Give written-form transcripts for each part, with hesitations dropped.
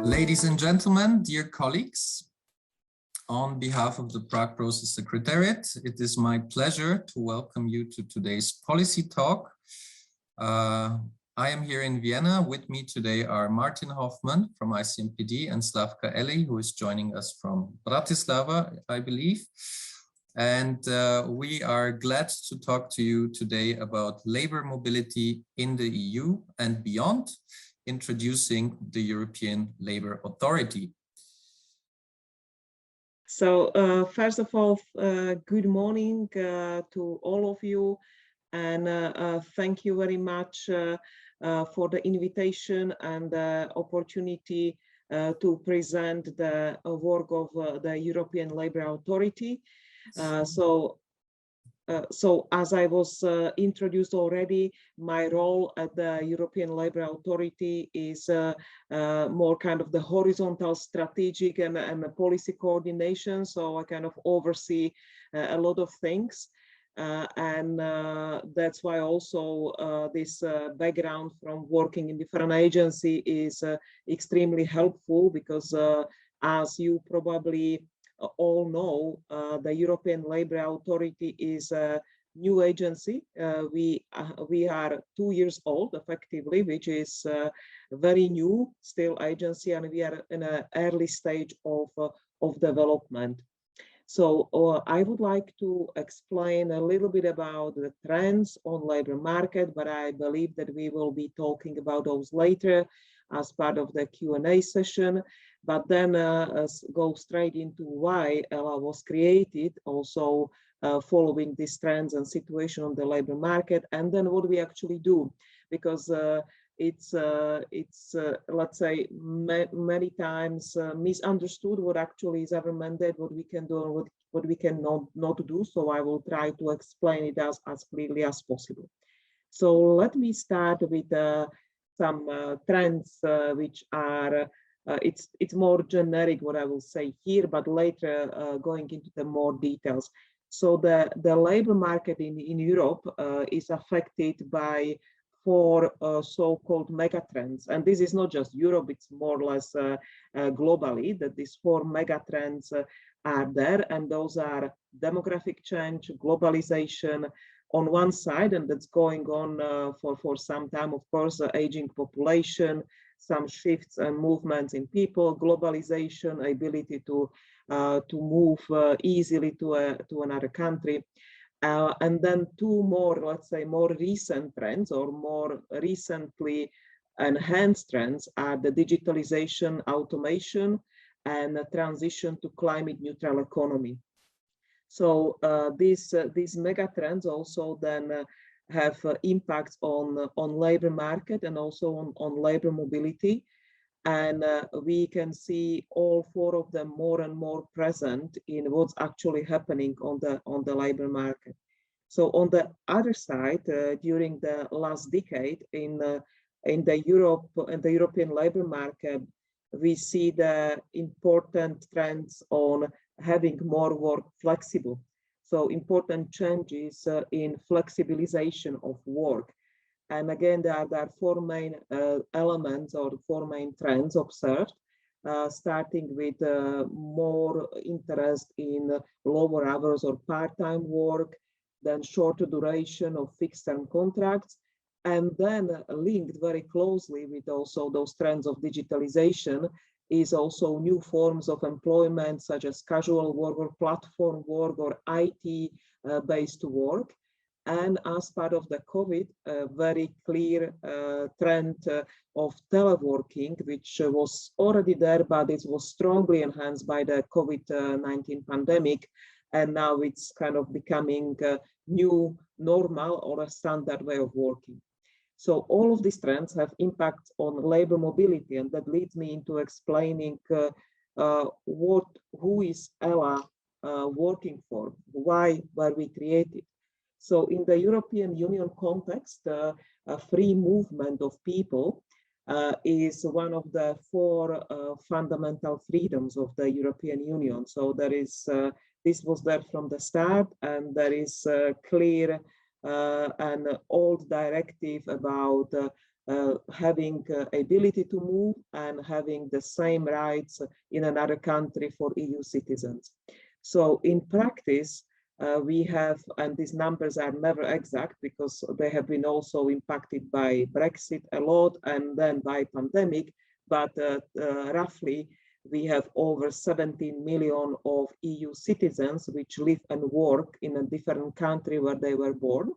Ladies and gentlemen, dear colleagues, on behalf of the Prague Process Secretariat, it is my pleasure to welcome you to today's policy talk. I am here in Vienna. With me today are Martin Hoffman from ICMPD and Slavka Eli, who is joining us from Bratislava, I believe. And we are glad to talk to you today about labor mobility in the EU and beyond, introducing the European Labour Authority. So first of all, good morning to all of you, and thank you very much for the invitation and the opportunity to present the work of the European Labour Authority. So as I was introduced already, my role at the European Labour Authority is more kind of the horizontal strategic and policy coordination. So I kind of oversee a lot of things. And that's why also this background from working in different agencies is extremely helpful, because as you probably all know, the European Labour Authority is a new agency. We are 2 years old, effectively, which is a very new still agency, and we are in an early stage of development. So I would like to explain a little bit about the trends on labour market, but I believe that we will be talking about those later as part of the Q&A session. But then go straight into why ELA was created, also following these trends and situation on the labor market, and then what we actually do, because it's let's say many times misunderstood what actually is our mandate, what we can do and what we can not do. So I will try to explain it as clearly as possible. So let me start with some trends which are it's more generic what I will say here, but later going into the more details. So the labor market in Europe is affected by 4 so-called megatrends, and this is not just Europe, it's more or less globally that these 4 megatrends are there, and those are demographic change, globalization on one side, and that's going on for some time, of course, aging population, some shifts and movements in people, globalization, ability to move easily to another country. And then 2 more, let's say, more recent trends or more recently enhanced trends are the digitalization, automation, and the transition to climate neutral economy. So these mega trends also then have impacts on labor market and also on labor mobility, and we can see all 4 of them more and more present in what's actually happening on the labor market. So on the other side, during the last decade in the European labor market, we see the important trends on having more work flexible. So important changes in flexibilization of work. And again, there are 4 main elements or 4 main trends observed, starting with more interest in lower hours or part-time work, then shorter duration of fixed-term contracts, and then linked very closely with also those trends of digitalization is also new forms of employment, such as casual work or platform work or IT-based work. And as part of the COVID, a very clear trend of teleworking, which was already there, but it was strongly enhanced by the COVID-19 pandemic. And now it's kind of becoming a new normal or a standard way of working. So all of these trends have impact on labor mobility, and that leads me into explaining who is ELA working for, why were we created. So in the European Union context, a free movement of people is one of the 4 fundamental freedoms of the European Union. So there is this was there from the start, and there is clear an old directive about having ability to move and having the same rights in another country for EU citizens. So in practice, we have, and these numbers are never exact because they have been also impacted by Brexit a lot and then by pandemic, but roughly we have over 17 million of EU citizens which live and work in a different country where they were born.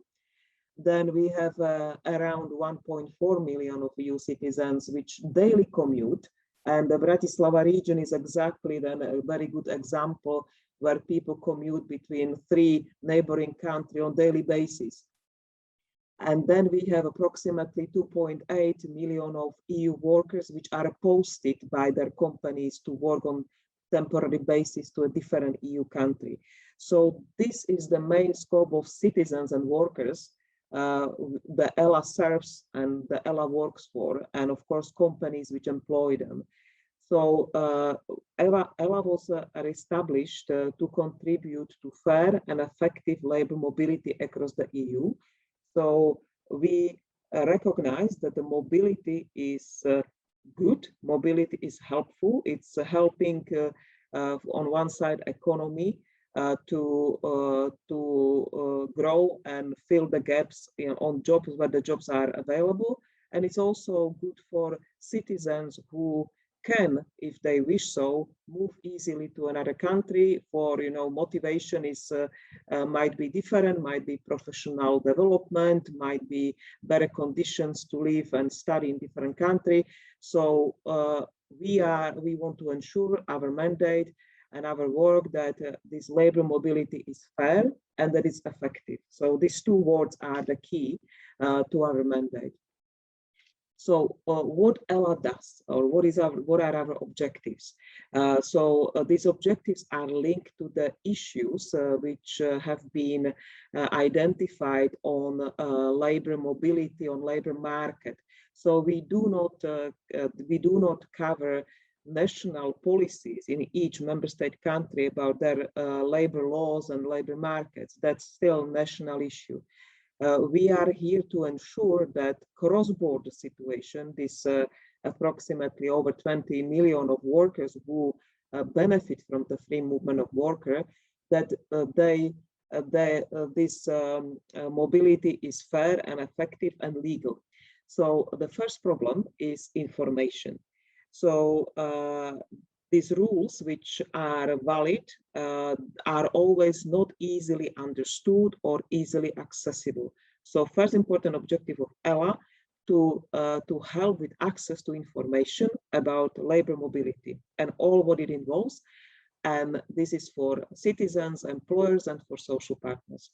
Then we have around 1.4 million of EU citizens which daily commute, and the Bratislava region is exactly then a very good example where people commute between 3 neighboring countries on daily basis. And then we have approximately 2.8 million of EU workers which are posted by their companies to work on temporary basis to a different EU country. So this is the main scope of citizens and workers the ELA serves and the ELA works for, and of course companies which employ them. So ELA was established to contribute to fair and effective labor mobility across the EU. So we recognize that the mobility is good, mobility is helpful, it's helping on one side economy to grow and fill the gaps on jobs where the jobs are available. And it's also good for citizens who can, if they wish so, move easily to another country for, motivation is might be different, might be professional development, might be better conditions to live and study in different country. So we want to ensure our mandate and our work that this labor mobility is fair and that it's effective. So these two words are the key to our mandate. So what ELA does, or what are our objectives? These objectives are linked to the issues which have been identified on labor mobility, on labor market. So we do not cover national policies in each member state country about their labor laws and labor markets. That's still a national issue. We are here to ensure that cross-border situation, this approximately over 20 million of workers who benefit from the free movement of workers, that this mobility is fair and effective and legal. So the first problem is information. So these rules, which are valid, are always not easily understood or easily accessible. So first important objective of ELA to help with access to information about labor mobility and all what it involves. And this is for citizens, employers, and for social partners.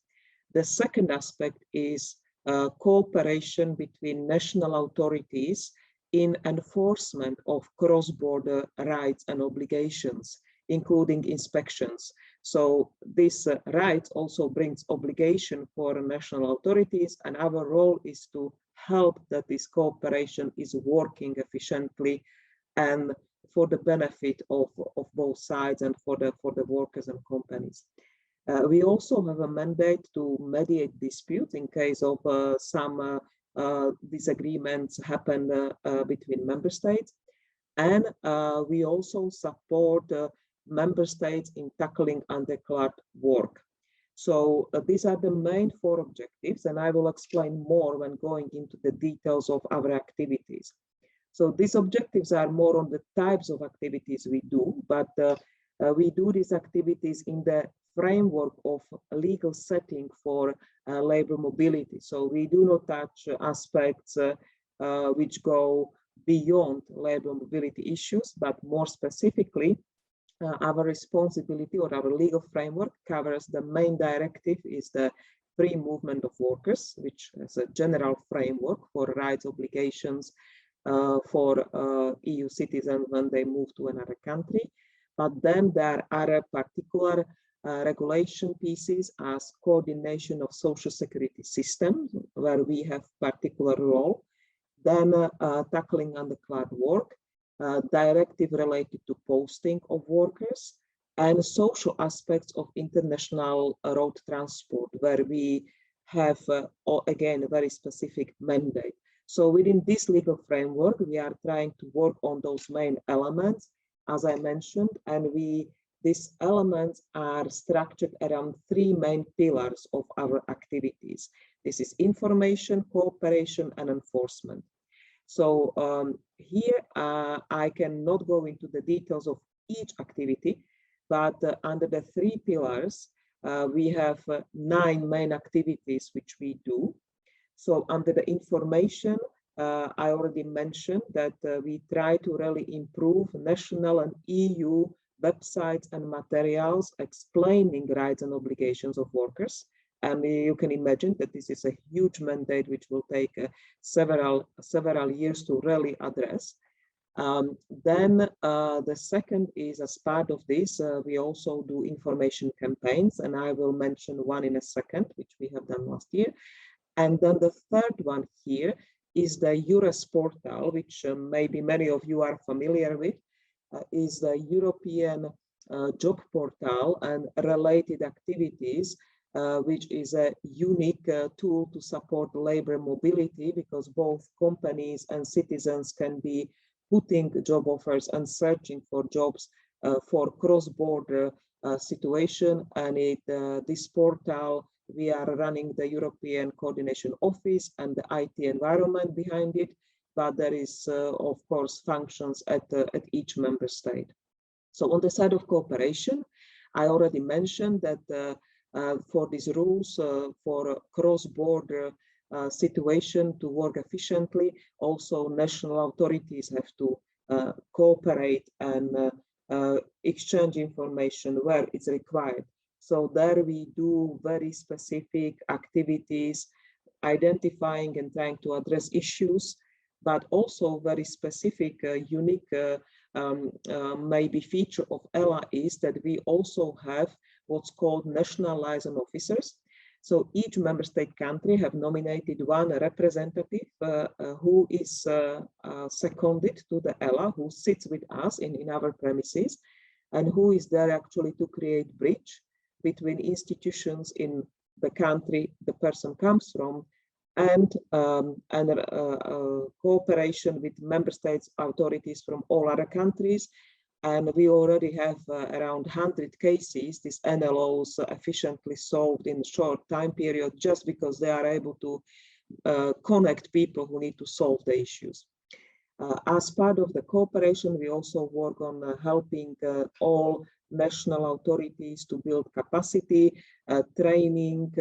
The second aspect is cooperation between national authorities in enforcement of cross-border rights and obligations, including inspections. So this right also brings obligation for national authorities, and our role is to help that this cooperation is working efficiently and for the benefit of both sides and for the workers and companies. We also have a mandate to mediate disputes in case of some disagreements happen between member states. And we also support member states in tackling undeclared work. So these are the main 4 objectives, and I will explain more when going into the details of our activities. So these objectives are more on the types of activities we do, but we do these activities in the framework of a legal setting for labor mobility. So we do not touch aspects which go beyond labor mobility issues, but more specifically, our responsibility or our legal framework covers the main directive is the free movement of workers, which is a general framework for rights, obligations for EU citizens when they move to another country. But then there are particular regulation pieces as coordination of social security systems, where we have particular role, then tackling undeclared work, directive related to posting of workers, and social aspects of international road transport, where we have, again, a very specific mandate. So within this legal framework, we are trying to work on those main elements, as I mentioned, and these elements are structured around three main pillars of our activities. This is information, cooperation, and enforcement. So here I cannot go into the details of each activity, but under the three pillars, we have 9 main activities which we do. So under the information, I already mentioned that we try to really improve national and EU websites and materials explaining rights and obligations of workers. And you can imagine that this is a huge mandate which will take several years to really address. Then the second is, as part of this, we also do information campaigns, and I will mention one in a second, which we have done last year. And then the third one here is the EURES portal, which maybe many of you are familiar with, is the European job portal and related activities, which is a unique tool to support labor mobility, because both companies and citizens can be putting job offers and searching for jobs for cross-border situation. And this portal, we are running the European Coordination Office and the IT environment behind it, but there is, of course, functions at each member state. So on the side of cooperation, I already mentioned that for these rules for cross-border situation to work efficiently, also national authorities have to cooperate and exchange information where it's required. So there we do very specific activities, identifying and trying to address issues, but also very specific, unique maybe feature of ELA is that we also have what's called national liaison officers. So each member state country have nominated one representative who is seconded to the ELA, who sits with us in our premises, and who is there actually to create bridge between institutions in the country the person comes from and cooperation with member states authorities from all other countries. And we already have around 100 cases, these NLOs efficiently solved in a short time period, just because they are able to connect people who need to solve the issues. As part of the cooperation, we also work on helping all national authorities to build capacity, training,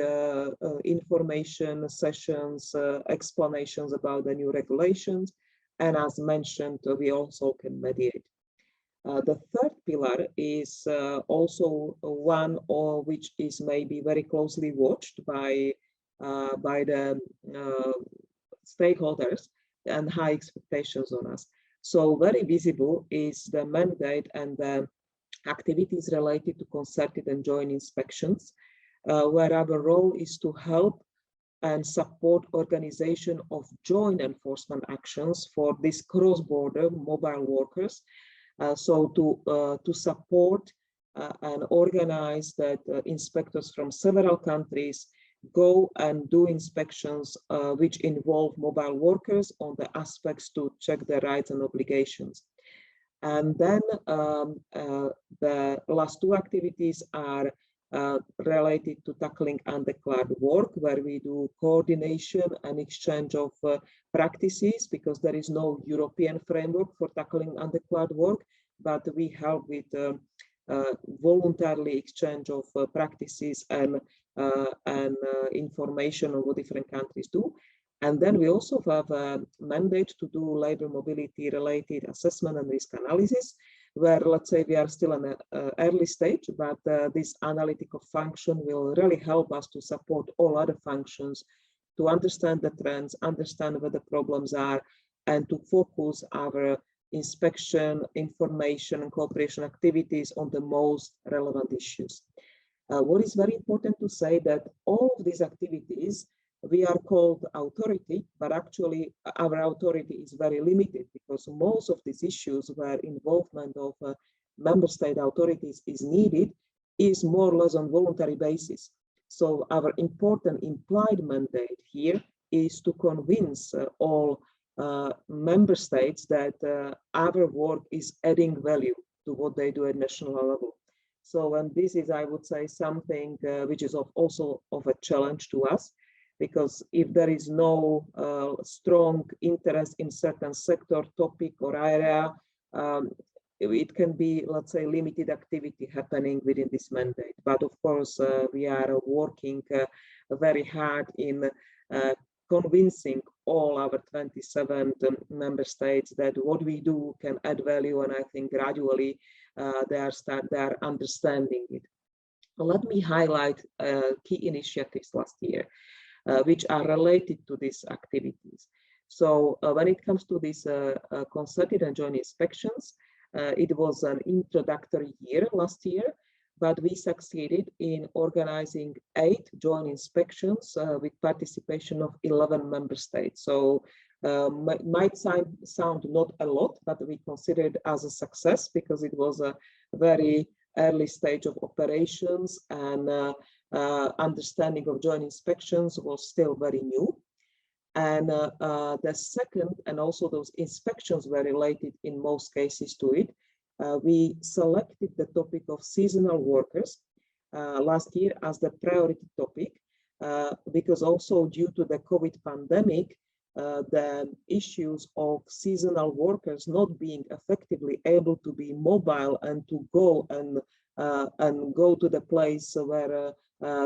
information sessions, explanations about the new regulations. And as mentioned, we also can mediate. The third pillar is also one which is maybe very closely watched by the stakeholders and high expectations on us. So very visible is the mandate and the activities related to concerted and joint inspections, where our role is to help and support organization of joint enforcement actions for these cross-border mobile workers. So to support and organize that inspectors from several countries go and do inspections which involve mobile workers on the aspects to check their rights and obligations. And then the last two activities are related to tackling undeclared work, where we do coordination and exchange of practices, because there is no European framework for tackling undeclared work, but we help with voluntarily exchange of practices and information on what different countries do. And then we also have a mandate to do labor mobility related assessment and risk analysis, where, let's say, we are still in an early stage, but this analytical function will really help us to support all other functions to understand the trends, understand where the problems are, and to focus our inspection, information, and cooperation activities on the most relevant issues. What is very important to say that all of these activities, we are called authority, but actually our authority is very limited, because most of these issues where involvement of member state authorities is needed is more or less on voluntary basis. So our important implied mandate here is to convince all member states that our work is adding value to what they do at national level. So, and this is, I would say, something which is also of a challenge to us, because if there is no strong interest in certain sector, topic, or area, it can be, let's say, limited activity happening within this mandate. But of course, we are working very hard in convincing all our 27 member states that what we do can add value, and I think gradually they are understanding it. Let me highlight key initiatives last year, which are related to these activities. So when it comes to these concerted and joint inspections, it was an introductory year last year, but we succeeded in organizing 8 joint inspections with participation of 11 member states. So might sound not a lot, but we consider it as a success because it was a very early stage of operations, and understanding of joint inspections was still very new. And the second, and also those inspections were related in most cases to it, we selected the topic of seasonal workers last year as the priority topic, because also due to the COVID pandemic, the issues of seasonal workers not being effectively able to be mobile and to go go to the place where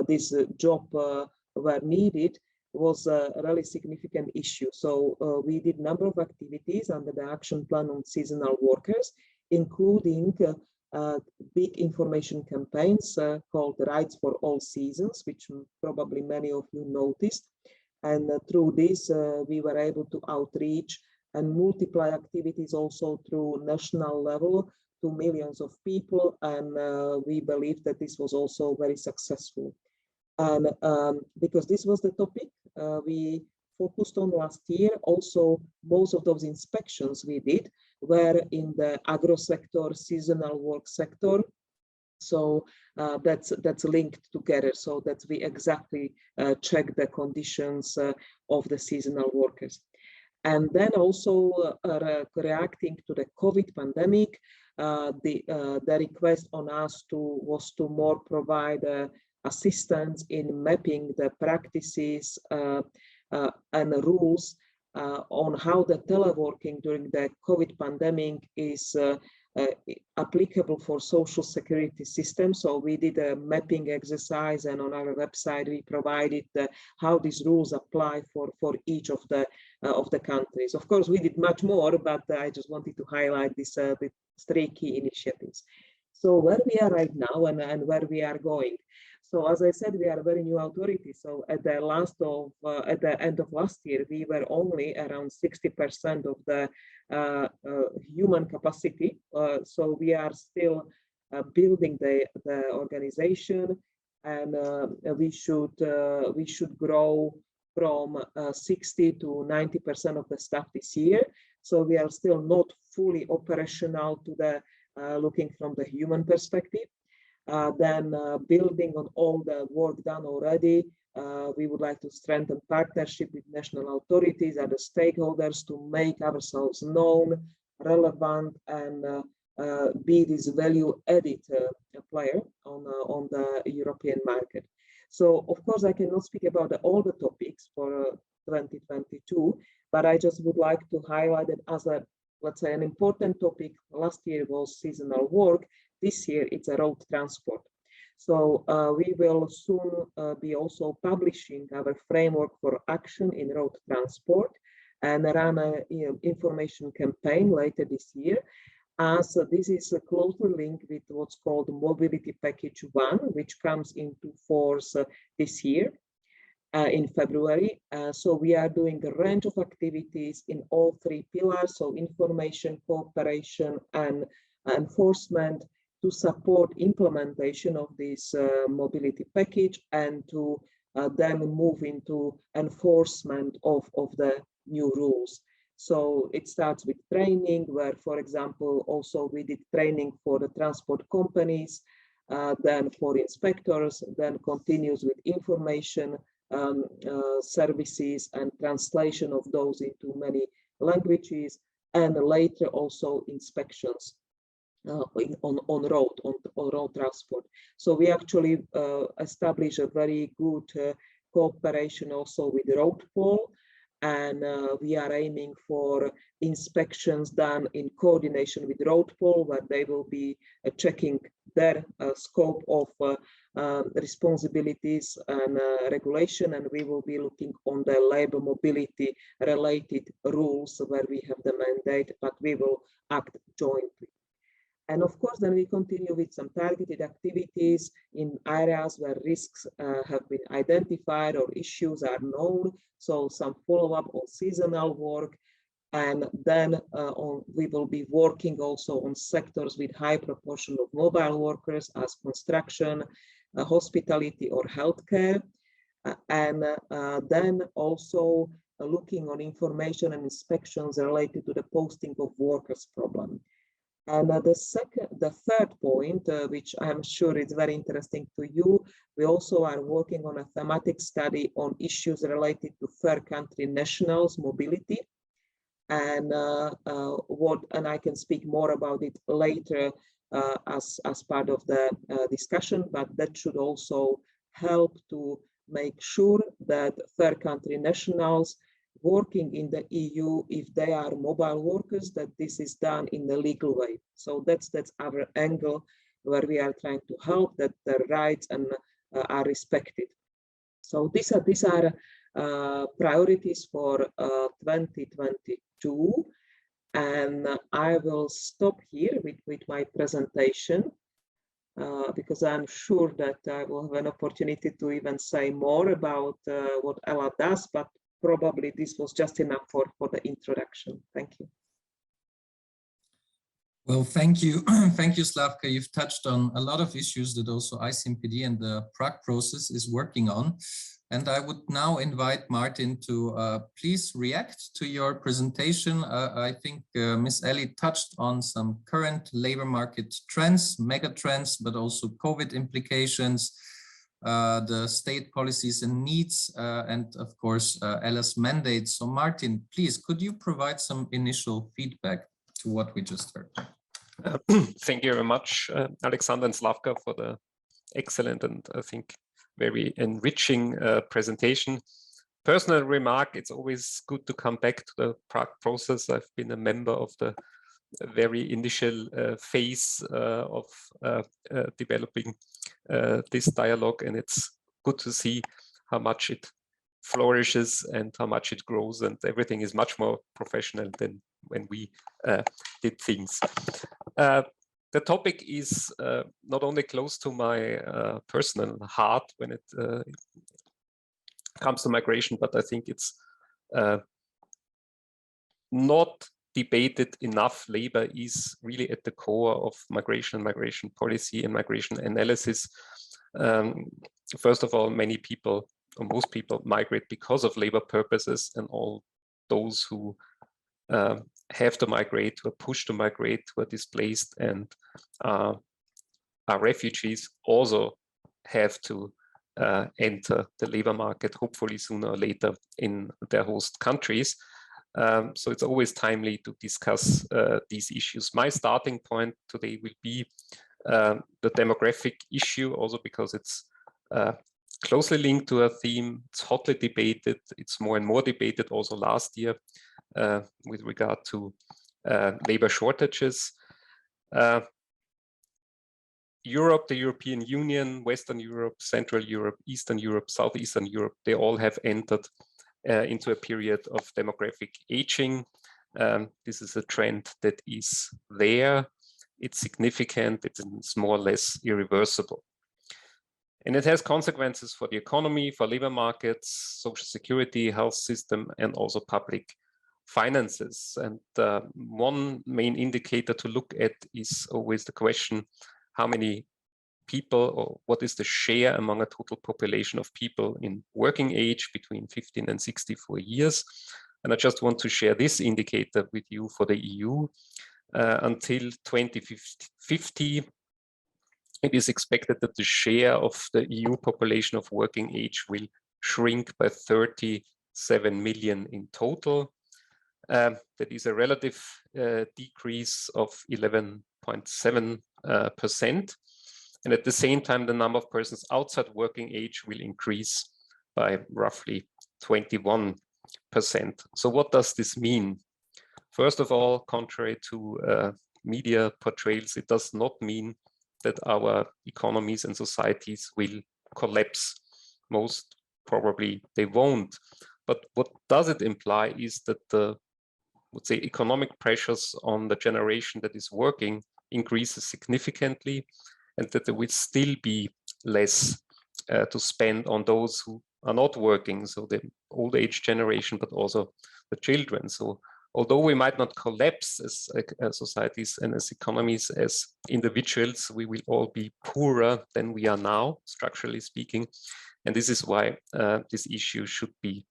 this job were needed was a really significant issue. So we did a number of activities under the action plan on seasonal workers, including big information campaigns called Rights for All Seasons, which probably many of you noticed. And through this, we were able to outreach and multiply activities also through national level to millions of people. And we believe that this was also very successful. And because this was the topic we focused on last year, also most of those inspections we did were in the agro sector, seasonal work sector. So that's linked together, so that we exactly check the conditions of the seasonal workers. And then also reacting to the COVID pandemic, the request on us was to more provide assistance in mapping the practices and rules on how the teleworking during the COVID pandemic is applicable for social security system. So we did a mapping exercise, and on our website we provided how these rules apply for each of the countries. Of course, we did much more, but I just wanted to highlight these 3 key initiatives. So where we are right now and where we are going. So as I said, we are a very new authority. So at the end of last year, we were only around 60% of the human capacity. So we are still building the organization, and we should grow from 60 to 90% of the staff this year. So we are still not fully operational to the looking from the human perspective. Then building on all the work done already, we would like to strengthen partnership with national authorities and the stakeholders to make ourselves known, relevant, and be this value-added player on the European market. So, of course, I cannot speak about all the topics for 2022, but I just would like to highlight it as a, let's say, an important topic. Last year was seasonal work. This year it's a road transport. So we will soon be also publishing our framework for action in road transport and run an information campaign later this year, as this is closely linked with what's called Mobility Package 1, which comes into force this year in February. So we are doing a range of activities in all 3 pillars, so information, cooperation, and enforcement, to support implementation of this mobility package, and to then move into enforcement of the new rules. So it starts with training, where, for example, also we did training for the transport companies, then for inspectors, then continues with information services and translation of those into many languages, and later also inspections on road transport. So we actually established a very good cooperation also with Roadpol, and we are aiming for inspections done in coordination with Roadpol, where they will be checking their scope of responsibilities and regulation, and we will be looking on the labor mobility related rules where we have the mandate, but we will act jointly. And of course, then we continue with some targeted activities in areas where risks have been identified or issues are known. So some follow-up on seasonal work. And then we will be working also on sectors with high proportion of mobile workers as construction, hospitality or healthcare. And then also looking on information and inspections related to the posting of workers problem. And the third point, which I'm sure is very interesting to you, we also are working on a thematic study on issues related to third country nationals mobility. And and I can speak more about it later as part of the discussion, but that should also help to make sure that third country nationals working in the EU, if they are mobile workers, that this is done in a legal way. So that's our angle where we are trying to help that their rights and are respected. So these are priorities for 2022, and I will stop here with my presentation because I'm sure that I will have an opportunity to even say more about what Ella does, but probably this was just enough for the introduction. Thank you. Well, thank you. Thank you, Slavka. You've touched on a lot of issues that also ICMPD and the Prague process is working on. And I would now invite Martin to please react to your presentation. I think Ms. Ellie touched on some current labor market trends, megatrends, but also COVID implications, the state policies and needs, and of course, Ella's mandate. So Martin, please, could you provide some initial feedback to what we just heard? Thank you very much, Alexander and Slavka, for the excellent and I think very enriching presentation. Personal remark, it's always good to come back to the Prague process. I've been a member of the very initial phase of developing this dialogue, and it's good to see how much it flourishes and how much it grows, and everything is much more professional than when we did things. The topic is not only close to my personal heart when it comes to migration, but I think it's not debated enough. Labor is really at the core of migration and migration policy and migration analysis. First of all, many people, or most people, migrate because of labor purposes, and all those who have to migrate, who are pushed to migrate, who are displaced and are refugees, also have to enter the labor market, hopefully sooner or later in their host countries. So it's always timely to discuss these issues. My starting point today will be the demographic issue, also because it's closely linked to a theme. It's hotly debated. It's more and more debated also last year with regard to labor shortages. Europe, the European Union, Western Europe, Central Europe, Eastern Europe, Southeastern Europe, they all have entered into a period of demographic aging. This is a trend that is there. It's significant. It's more or less irreversible. And it has consequences for the economy, for labor markets, social security, health system, and also public finances. And one main indicator to look at is always the question, how many people, or what is the share among a total population of people in working age between 15 and 64 years. And I just want to share this indicator with you for the EU. Until 2050, it is expected that the share of the EU population of working age will shrink by 37 million in total. That is a relative decrease of 11.7%. And at the same time, the number of persons outside working age will increase by roughly 21%. So what does this mean? First of all, contrary to media portrayals, it does not mean that our economies and societies will collapse. Most probably they won't. But what does it imply is that the, would say, economic pressures on the generation that is working increases significantly, and that there will still be less to spend on those who are not working, so the old age generation, but also the children. So although we might not collapse as societies and as economies, as individuals, we will all be poorer than we are now, structurally speaking. And this is why this issue should be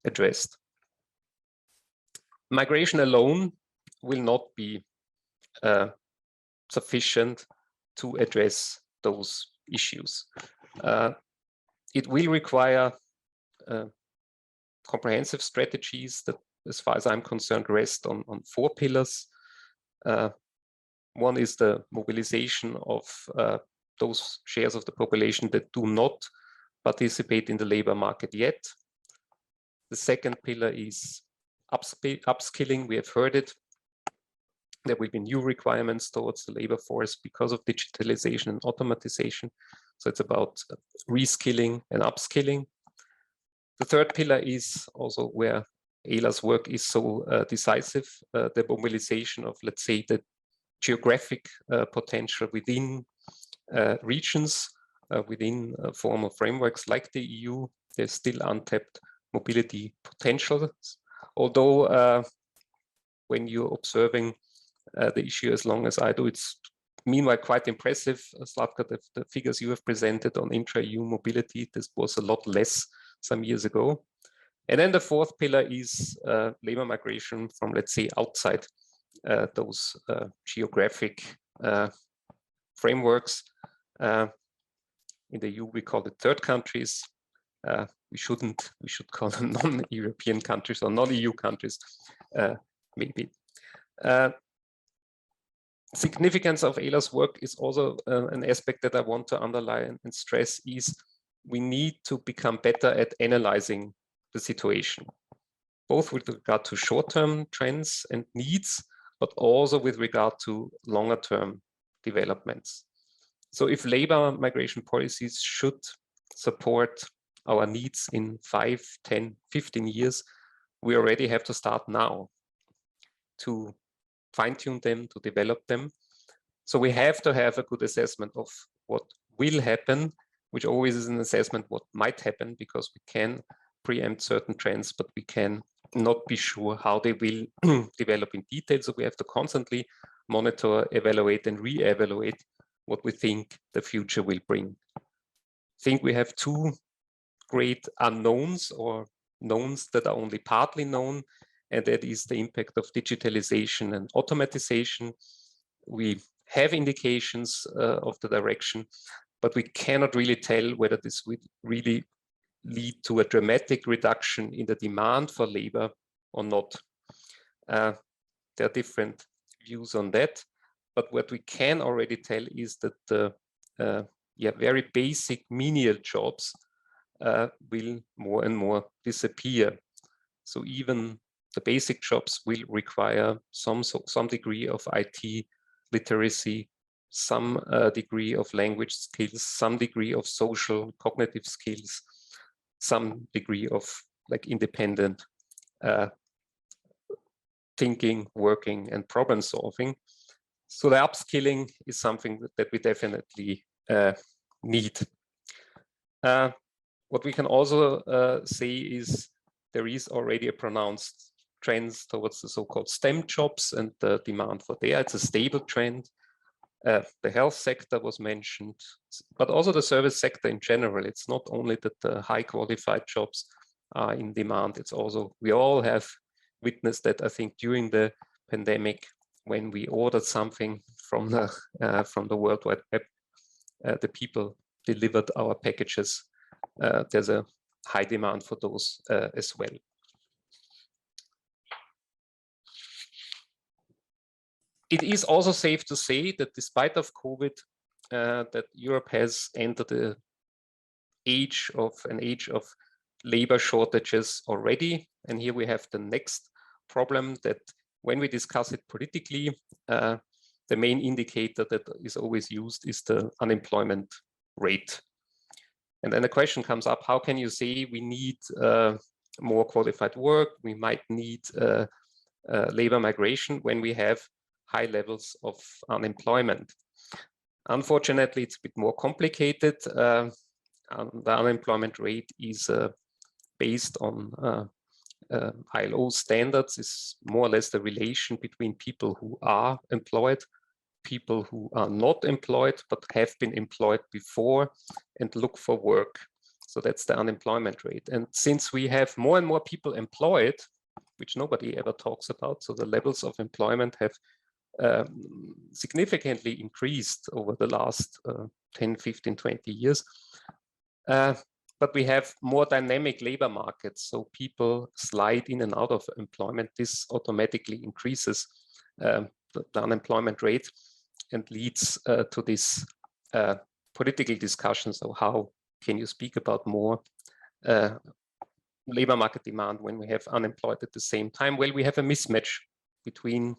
addressed. Migration alone will not be sufficient to address those issues. It will require comprehensive strategies that, as far as I'm concerned, rest on 4 pillars. One is the mobilization of those shares of the population that do not participate in the labor market yet. The second pillar is upskilling. We have heard it. There will be new requirements towards the labor force because of digitalization and automatization. So it's about reskilling and upskilling. The third pillar is also where ELA's work is so decisive, the mobilization of, let's say, the geographic potential within regions, within formal frameworks like the EU. There's still untapped mobility potentials. Although when you're observing the issue as long as I do, it's meanwhile quite impressive, Slavka, the figures you have presented on intra-EU mobility. This was a lot less some years ago. And then the fourth pillar is labor migration from, let's say, outside those geographic frameworks. In the EU, we call it third countries. We should call them non-European countries or non-EU countries, maybe. Significance of ELA's work is also an aspect that I want to underline and stress is we need to become better at analyzing the situation, both with regard to short-term trends and needs, but also with regard to longer-term developments. So if labor migration policies should support our needs in 5, 10, 15 years, we already have to start now to fine-tune them, to develop them. So we have to have a good assessment of what will happen, which always is an assessment what might happen, because we can preempt certain trends, but we can not be sure how they will develop in detail. So we have to constantly monitor, evaluate, and re-evaluate what we think the future will bring. I think we have 2 great unknowns, or knowns that are only partly known, and that is the impact of digitalization and automatization. We have indications of the direction, but we cannot really tell whether this would really lead to a dramatic reduction in the demand for labor or not. There are different views on that, but what we can already tell is that the very basic menial jobs will more and more disappear. So even the basic jobs will require some degree of IT literacy, some degree of language skills, some degree of social cognitive skills, some degree of like independent thinking, working, and problem solving. So the upskilling is something that we definitely need. What we can also say is there is already a pronounced trend towards the so-called STEM jobs and the demand for there. It's a stable trend. The health sector was mentioned, but also the service sector in general. It's not only that the high qualified jobs are in demand, it's also, we all have witnessed that, I think, during the pandemic, when we ordered something from the World Wide Web, the people delivered our packages. There's a high demand for those as well. It is also safe to say that despite of COVID, that Europe has entered an age of labor shortages already. And here we have the next problem, that when we discuss it politically, the main indicator that is always used is the unemployment rate. And then the question comes up, how can you say we need more qualified work, we might need labor migration when we have high levels of unemployment? Unfortunately, it's a bit more complicated. The unemployment rate is based on ILO standards, is more or less the relation between people who are employed, people who are not employed but have been employed before and look for work. So that's the unemployment rate. And since we have more and more people employed, which nobody ever talks about, so the levels of employment have significantly increased over the last 10, 15, 20 years. But we have more dynamic labor markets, so people slide in and out of employment. This automatically increases the unemployment rate and leads to this political discussion. So how can you speak about more labor market demand when we have unemployed at the same time? Well, we have a mismatch between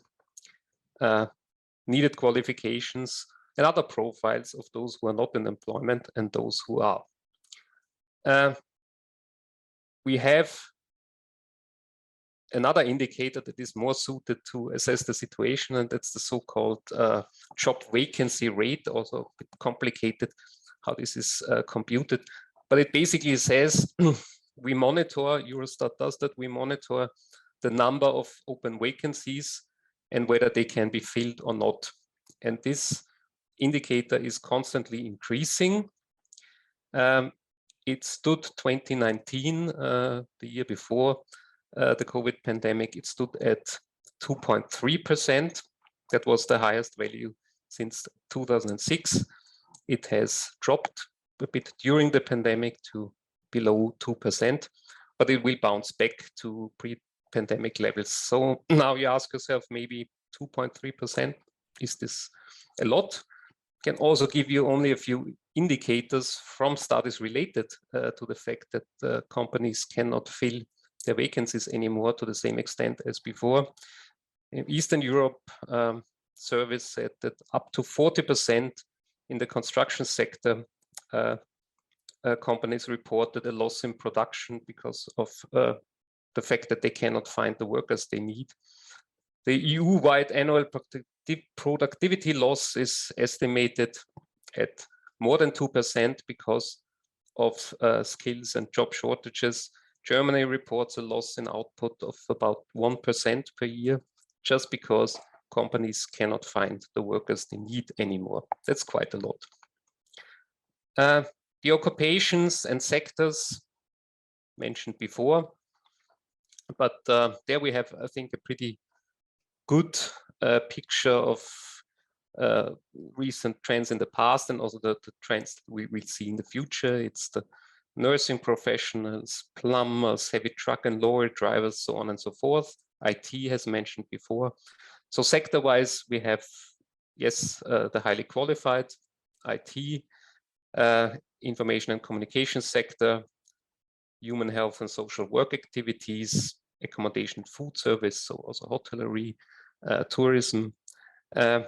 needed qualifications and other profiles of those who are not in employment and those who are. We have another indicator that is more suited to assess the situation, and that's the so-called job vacancy rate, also a bit complicated how this is computed. But it basically says we monitor, Eurostat does that, we monitor the number of open vacancies and whether they can be filled or not. And this indicator is constantly increasing. It stood 2019, the year before the COVID pandemic, it stood at 2.3%. That was the highest value since 2006. It has dropped a bit during the pandemic to below 2%, but it will bounce back to pre-pandemic levels. So now you ask yourself, maybe 2.3%, is this a lot? Can also give you only a few indicators from studies related to the fact that companies cannot fill their vacancies anymore to the same extent as before. In Eastern Europe, surveys said that up to 40% in the construction sector, companies reported a loss in production because of the fact that they cannot find the workers they need. The EU-wide annual productivity loss is estimated at more than 2% because of skills and job shortages. Germany reports a loss in output of about 1% per year, just because companies cannot find the workers they need anymore. That's quite a lot. The occupations and sectors mentioned before, but there we have, I think, a pretty good picture of recent trends in the past and also the trends we will see in the future. It's the nursing professionals, plumbers, heavy truck and lorry drivers, so on and so forth. IT has mentioned before. So sector-wise, we have, yes, the highly qualified IT, information and communication sector, human health and social work activities, accommodation, food service, so also hotellery, tourism, and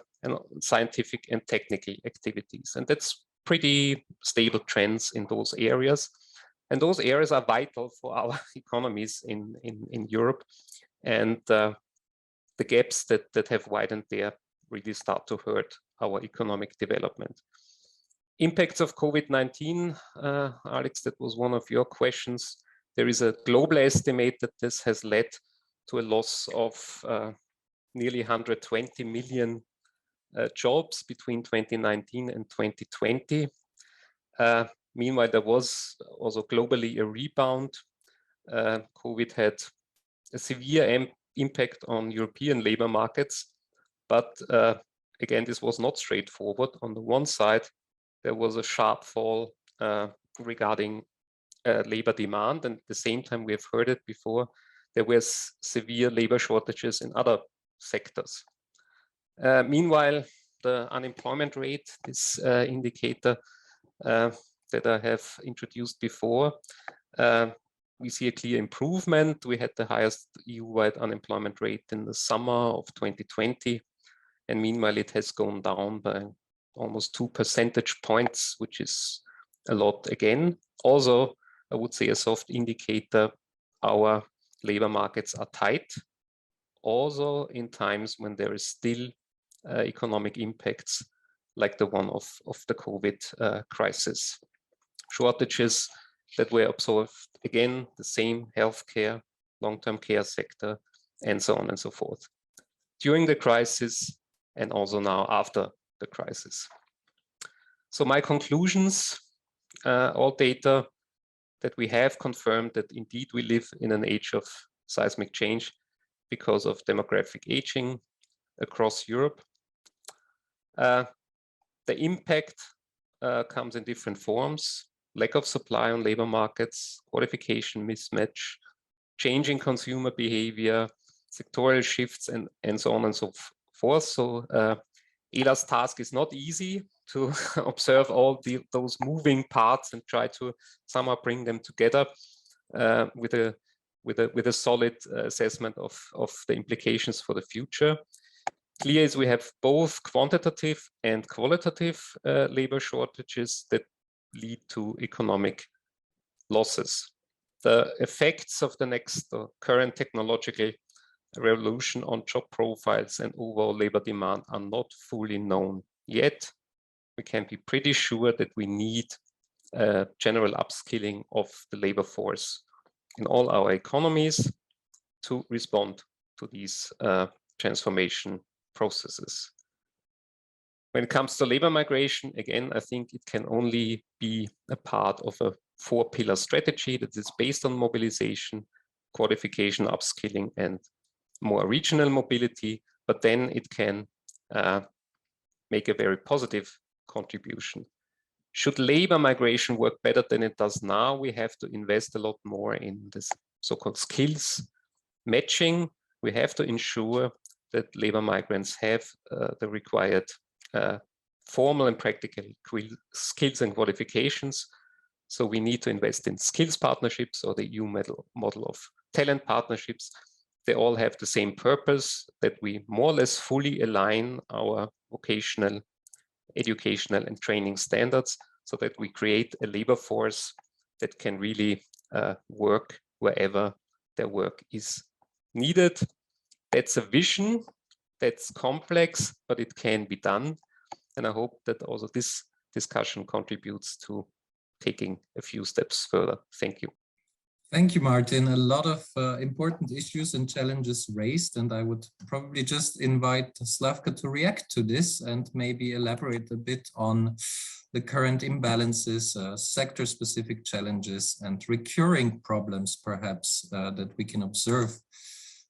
scientific and technical activities. And that's pretty stable trends in those areas. And those areas are vital for our economies in Europe. And the gaps that have widened there really start to hurt our economic development. Impacts of COVID-19, Alex, that was one of your questions. There is a global estimate that this has led to a loss of nearly 120 million jobs between 2019 and 2020. Meanwhile, there was also globally a rebound. COVID had a severe impact on European labor markets, but again, this was not straightforward. On the one side, there was a sharp fall regarding labor demand, and at the same time, we have heard it before, there were severe labor shortages in other sectors. Meanwhile, the unemployment rate, this indicator that I have introduced before, we see a clear improvement. We had the highest EU-wide unemployment rate in the summer of 2020, and meanwhile it has gone down by almost 2 percentage points, which is a lot again. Also, I would say a soft indicator, our labor markets are tight, also in times when there is still economic impacts like the one of the COVID crisis. Shortages that were observed, again, the same healthcare, long-term care sector, and so on and so forth. During the crisis and also now after the crisis. So my conclusions, all data that we have confirmed that indeed we live in an age of seismic change because of demographic aging across Europe. The impact comes in different forms: lack of supply on labor markets, qualification mismatch, changing consumer behavior, sectoral shifts, and so on and so forth. So ELA's task is not easy to observe all those moving parts and try to somehow bring them together with a solid assessment of the implications for the future. Clear is we have both quantitative and qualitative labor shortages that lead to economic losses. The effects of the next current technological revolution on job profiles and overall labor demand are not fully known yet. We can be pretty sure that we need general upskilling of the labor force in all our economies to respond to these transformation processes. When it comes to labor migration, again, I think it can only be a part of a 4-pillar strategy that is based on mobilization, qualification, upskilling, and more regional mobility, but then it can make a very positive contribution. Should labor migration work better than it does now, we have to invest a lot more in this so-called skills matching. We have to ensure that labor migrants have the required formal and practical skills and qualifications. So we need to invest in skills partnerships, or the EU model of talent partnerships. They all have the same purpose, that we more or less fully align our vocational, educational, and training standards so that we create a labor force that can really work wherever their work is needed. That's a vision, that's complex, but it can be done. And I hope that also this discussion contributes to taking a few steps further. Thank you. Thank you, Martin. A lot of important issues and challenges raised, and I would probably just invite Slavka to react to this and maybe elaborate a bit on the current imbalances, sector-specific challenges, and recurring problems, perhaps, that we can observe.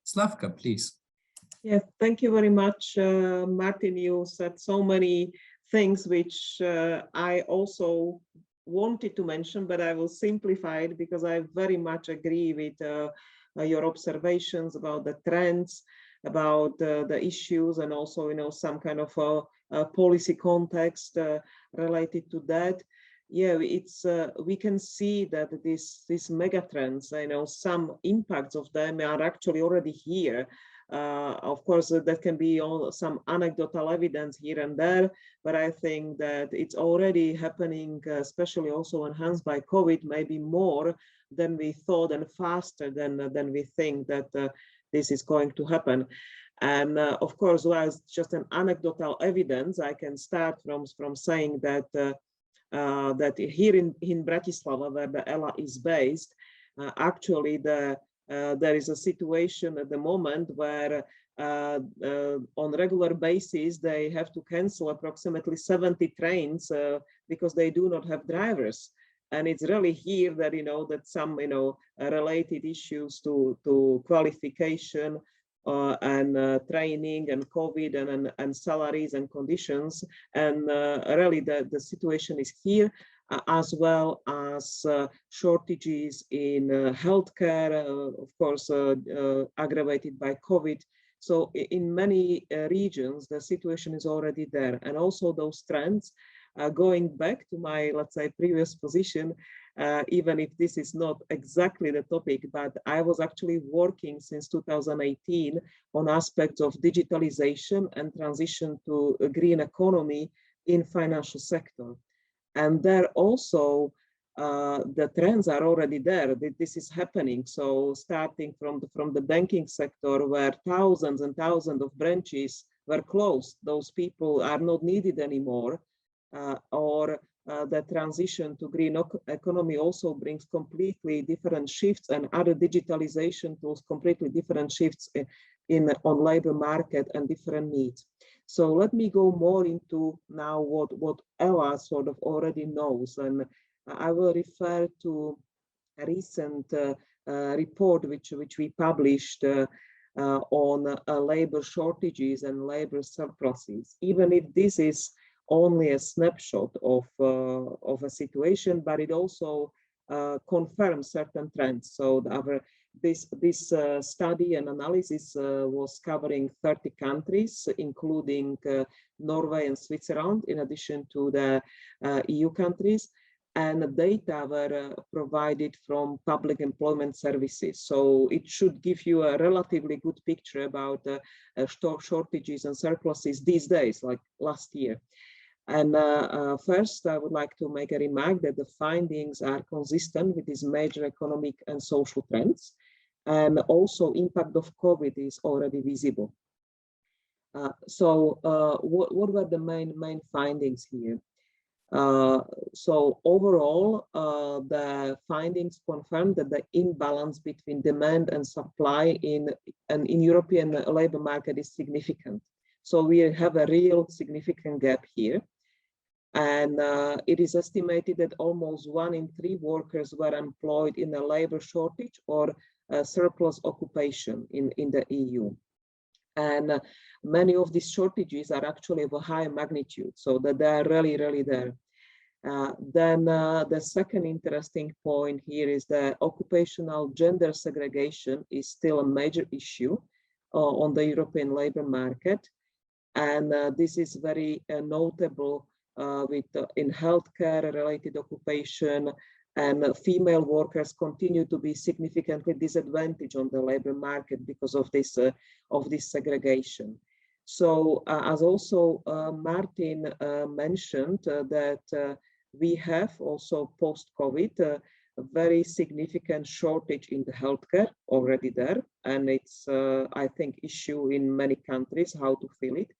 Slavka, please. Yes, thank you very much, Martin. You said so many things which I also wanted to mention, but I will simplify it because I very much agree with your observations about the trends, about the issues, and also, you know, some kind of a policy context related to that. Yeah, it's we can see that these megatrends, you know, some impacts of them are actually already here. Of course, that can be some anecdotal evidence here and there, but I think that it's already happening, especially also enhanced by COVID, maybe more than we thought and faster than we think that this is going to happen. And of course, as just an anecdotal evidence, I can start from saying that that here in Bratislava, where the ELA is based, actually there is a situation at the moment where on regular basis they have to cancel approximately 70 trains because they do not have drivers. And it's really here that, you know, that some, you know, related issues to qualification and training and COVID and salaries and conditions. And really the situation is here, as well as shortages in healthcare, of course, aggravated by COVID. So in many regions, the situation is already there. And also those trends, going back to my, let's say, previous position, even if this is not exactly the topic, but I was actually working since 2018 on aspects of digitalization and transition to a green economy in financial sector. And there also, the trends are already there. This is happening. So starting from the banking sector, where thousands and thousands of branches were closed, those people are not needed anymore, or the transition to green economy also brings completely different shifts, and other digitalization tools, completely different shifts on labor market and different needs. So let me go more into now what Ella sort of already knows, and I will refer to a recent report which we published on labor shortages and labor surpluses. Even if this is only a snapshot of a situation, but it also confirms certain trends. So this study and analysis was covering 30 countries, including Norway and Switzerland, in addition to the EU countries. And data were provided from public employment services. So it should give you a relatively good picture about shortages and surpluses these days, like last year. And first, I would like to make a remark that the findings are consistent with these major economic and social trends. And also impact of COVID is already visible. So what were the main findings here? So overall, the findings confirm that the imbalance between demand and supply in European labor market is significant. So we have a real significant gap here. And it is estimated that almost 1 in 3 workers were employed in a labor shortage or a surplus occupation in the EU. And many of these shortages are actually of a high magnitude, so that they are really there. Then the second interesting point here is that occupational gender segregation is still a major issue on the European labor market. And this is very notable in healthcare related occupation, and female workers continue to be significantly disadvantaged on the labor market because of this segregation. So as also Martin mentioned, that we have also post-COVID a very significant shortage in the healthcare already there, and it's I think issue in many countries how to fill it.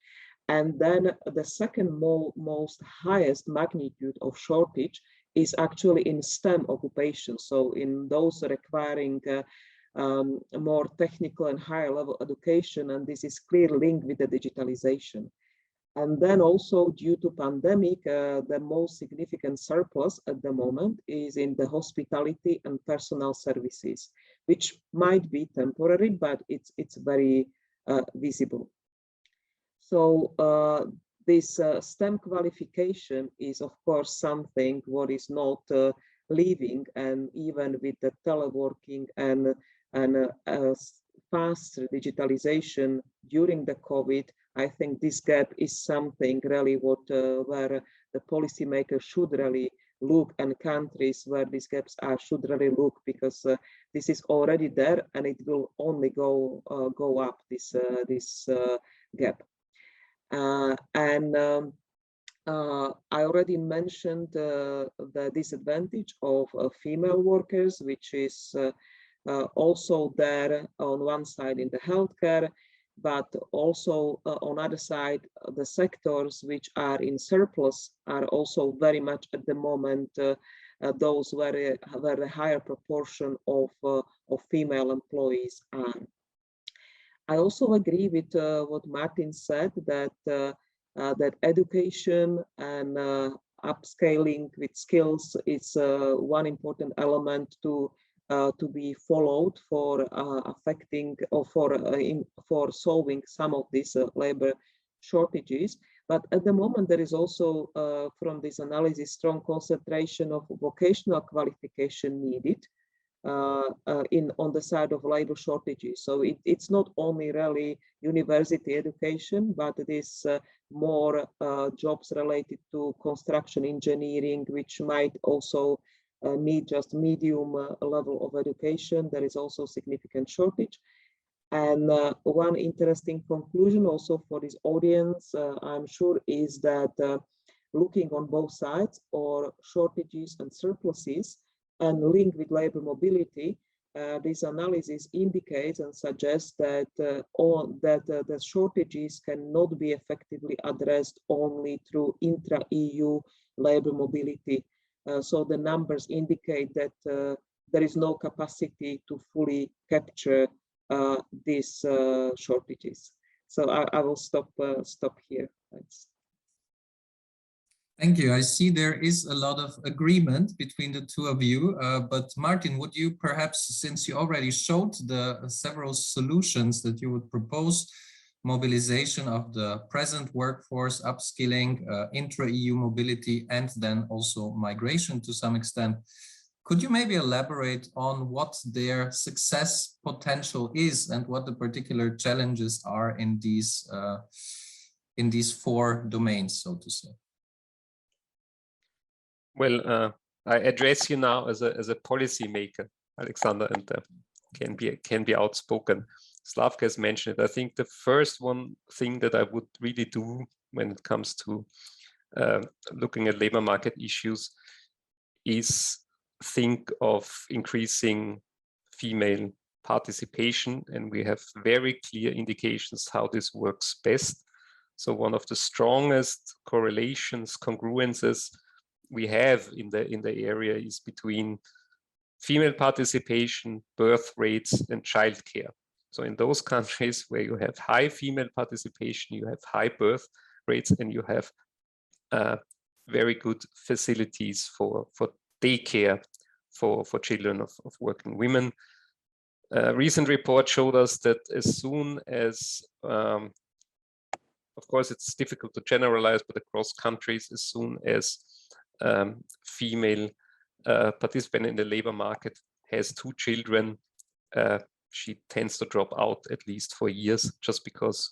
And then the second most highest magnitude of shortage is actually in STEM occupations. So in those requiring more technical and higher level education, and this is clearly linked with the digitalization. And then also due to pandemic, the most significant surplus at the moment is in the hospitality and personal services, which might be temporary, but it's very visible. So this STEM qualification is, of course, something what is not leaving, and even with the teleworking and faster digitalization during the COVID, I think this gap is something really where the policymakers should really look, and countries where these gaps are should really look, because this is already there and it will only go up, this gap. I already mentioned the disadvantage of female workers, which is also there on one side in the healthcare, but also on other side, the sectors which are in surplus are also very much at the moment those where a higher proportion of female employees are. I also agree with what Martin said, that that education and upscaling with skills is one important element to to be followed for affecting or for solving some of these labor shortages. But at the moment, there is also from this analysis strong concentration of vocational qualification needed on the side of labor shortages. So it's not only really university education, but it is more jobs related to construction engineering, which might also need just medium level of education. There is also significant shortage. And one interesting conclusion also for this audience, I'm sure, is that looking on both sides, or shortages and surpluses, and linked with labor mobility, this analysis indicates and suggests that the shortages cannot be effectively addressed only through intra-EU labor mobility. So the numbers indicate that there is no capacity to fully capture these shortages. So I will stop here. Thanks. Thank you. I see there is a lot of agreement between the two of you, but Martin, would you perhaps, since you already showed the several solutions that you would propose, mobilization of the present workforce, upskilling, intra-EU mobility, and then also migration to some extent, could you maybe elaborate on what their success potential is and what the particular challenges are in these four domains, so to say? Well, I address you now as a policy maker, Alexander, and can be outspoken. Slavka has mentioned it. I think the first thing that I would really do when it comes to looking at labor market issues is think of increasing female participation, and we have very clear indications how this works best. So one of the strongest correlations, congruences we have in the area is between female participation, birth rates, and childcare. So in those countries where you have high female participation, you have high birth rates, and you have very good facilities for daycare for children of working women. A recent report showed us that as soon as, of course, it's difficult to generalize, but across countries, as soon as female participant in the labor market has 2 children, she tends to drop out at least for years just because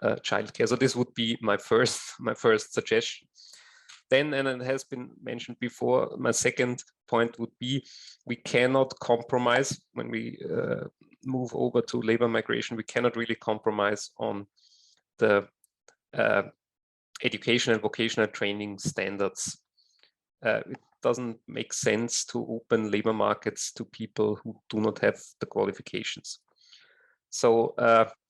childcare. So this would be my first suggestion. Then, and it has been mentioned before, my second point would be we cannot compromise when we move over to labor migration. We cannot really compromise on the education and vocational training standards. It doesn't make sense to open labor markets to people who do not have the qualifications. So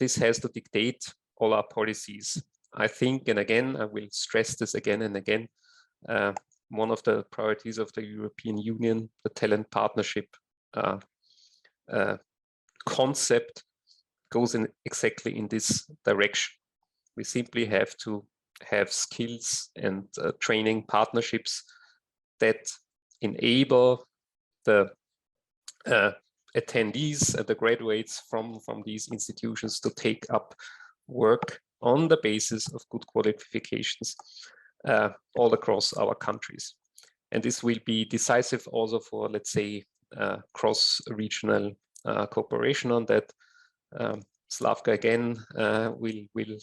this has to dictate all our policies. I think, and again, I will stress this again and again, one of the priorities of the European Union, the talent partnership concept, goes exactly in this direction. We simply have to have skills and training partnerships that enable the attendees and the graduates from these institutions to take up work on the basis of good qualifications all across our countries. And this will be decisive also for, let's say, cross-regional cooperation on that. Slavka again will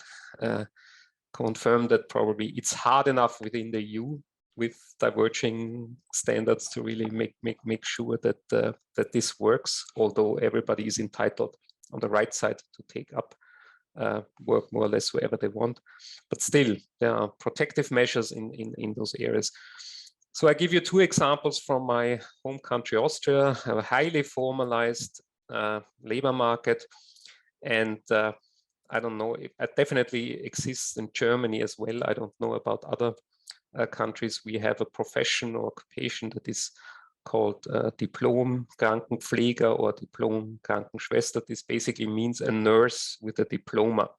confirm that probably it's hard enough within the EU with diverging standards to really make sure that that this works, although everybody is entitled on the right side to take up work more or less wherever they want. But still, there are protective measures in those areas. So I give you 2 examples from my home country, Austria, a highly formalized labor market. And I don't know, it definitely exists in Germany as well. I don't know about other countries. We have a profession or occupation that is called Diplom-Krankenpfleger or Diplom-Krankenschwester. This basically means a nurse with a diploma.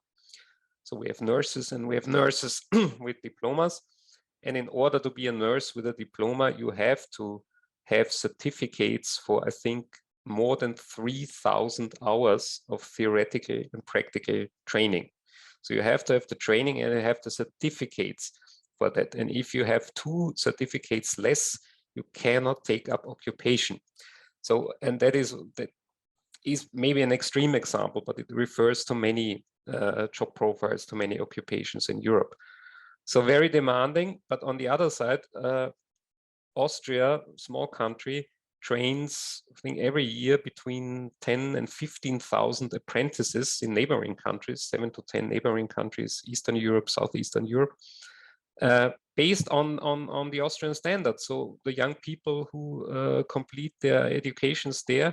So we have nurses and we have nurses with diplomas. And in order to be a nurse with a diploma, you have to have certificates for, I think, more than 3,000 hours of theoretical and practical training. So you have to have the training and you have the certificates for that. And if you have 2 certificates less, you cannot take up occupation. So, and that is maybe an extreme example, but it refers to many job profiles, to many occupations in Europe. So very demanding, but on the other side, Austria, small country, trains, I think, every year between 10 and 15,000 apprentices in neighboring countries, 7 to 10 neighboring countries, Eastern Europe, Southeastern Europe, based on the Austrian standards. So the young people who complete their educations there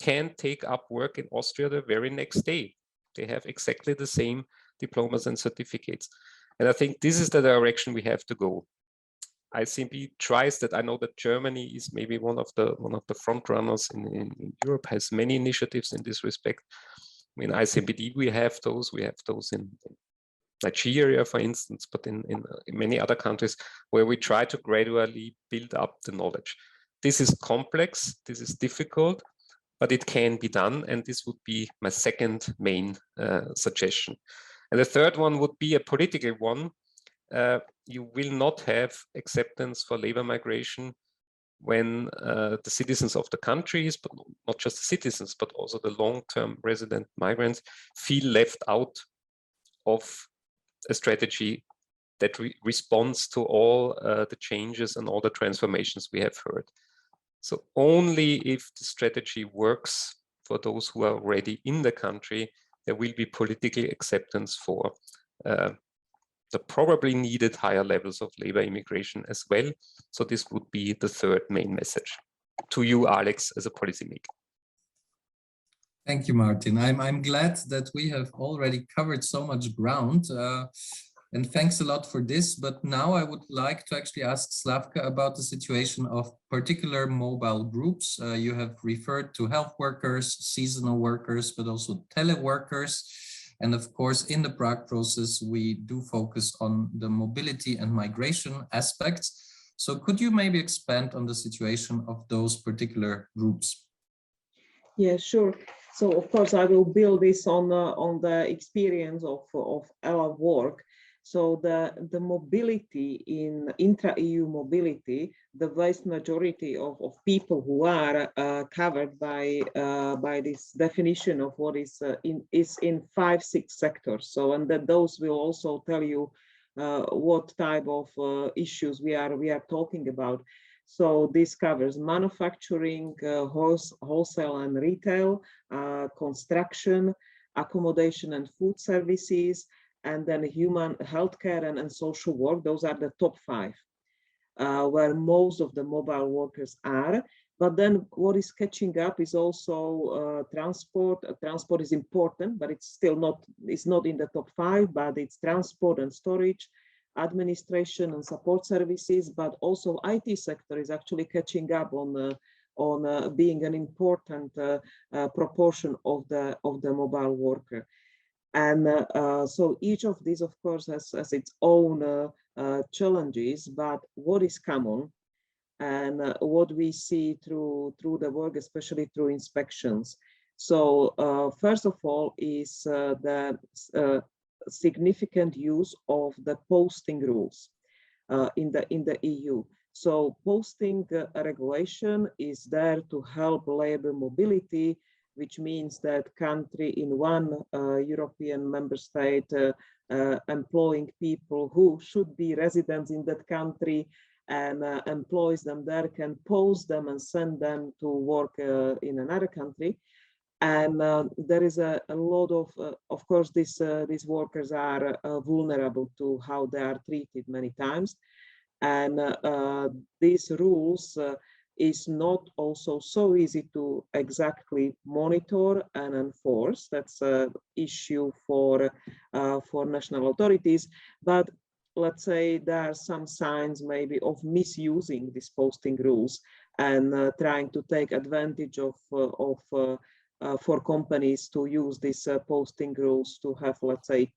can take up work in Austria the very next day. They have exactly the same diplomas and certificates. And I think this is the direction we have to go. ICMPD tries that. I know that Germany is maybe one of the front runners in Europe, has many initiatives in this respect. I mean, ICMPD, we have those in Nigeria, for instance, but in many other countries where we try to gradually build up the knowledge. This is complex, this is difficult, but it can be done. And this would be my second main suggestion. And the third one would be a political one. You will not have acceptance for labor migration when the citizens of the countries, but not just the citizens, but also the long-term resident migrants feel left out of a strategy that responds to all the changes and all the transformations we have heard. So only if the strategy works for those who are already in the country, there will be political acceptance for the probably needed higher levels of labor immigration as well. So this would be the third main message to you, Alex, as a policymaker. Thank you, Martin. I'm glad that we have already covered so much ground, and thanks a lot for this. But now I would like to actually ask Slavka about the situation of particular mobile groups. You have referred to health workers, seasonal workers, but also teleworkers. And of course, in the Prague process, we do focus on the mobility and migration aspects. So could you maybe expand on the situation of those particular groups? Yeah, sure. So of course, I will build this on the experience of our work. So the mobility in intra-EU mobility, the vast majority of people who are covered by this definition of what is in 5-6 sectors. So, and that those will also tell you what type of issues we are talking about. So this covers manufacturing, wholesale and retail, construction, accommodation and food services, and then human healthcare and social work. Those are the top 5, where most of the mobile workers are. But then what is catching up is also transport. Transport is important, but it's still not in the top 5, but it's transport and storage, administration and support services, but also IT sector is actually catching up on being an important proportion of the mobile worker. And so each of these, of course, has its own challenges, but what is common and what we see through the work, especially through inspections. So first of all is the significant use of the posting rules in the EU. So posting regulation is there to help labor mobility, which means that country in one European member state employing people who should be residents in that country and employs them there can post them and send them to work in another country. And there is a lot of course, these workers are vulnerable to how they are treated many times. And these rules is not also so easy to exactly monitor and enforce. That's an issue for national authorities. But let's say there are some signs maybe of misusing these posting rules and trying to take advantage of for companies to use these posting rules to have, let's say,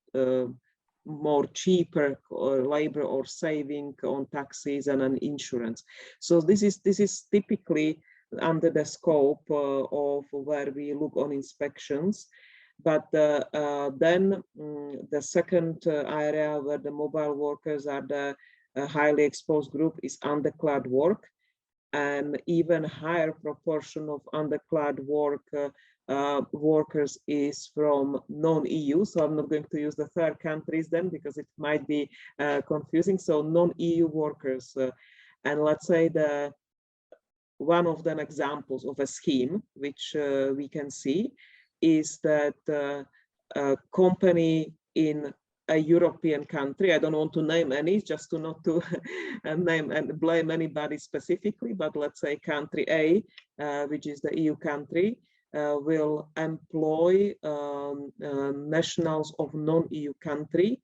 more cheaper labor or saving on taxes and on insurance. So this is typically under the scope of where we look on inspections. But then the second area where the mobile workers are the highly exposed group is underclad work, and even higher proportion of underclad work workers is from non-EU. So I'm not going to use the third countries then because it might be confusing. So non-EU workers, and let's say one of the examples of a scheme which we can see is that a company in a European country, I don't want to name any, just to not to name and blame anybody specifically, but let's say country A, which is the EU country, will employ nationals of non-EU country,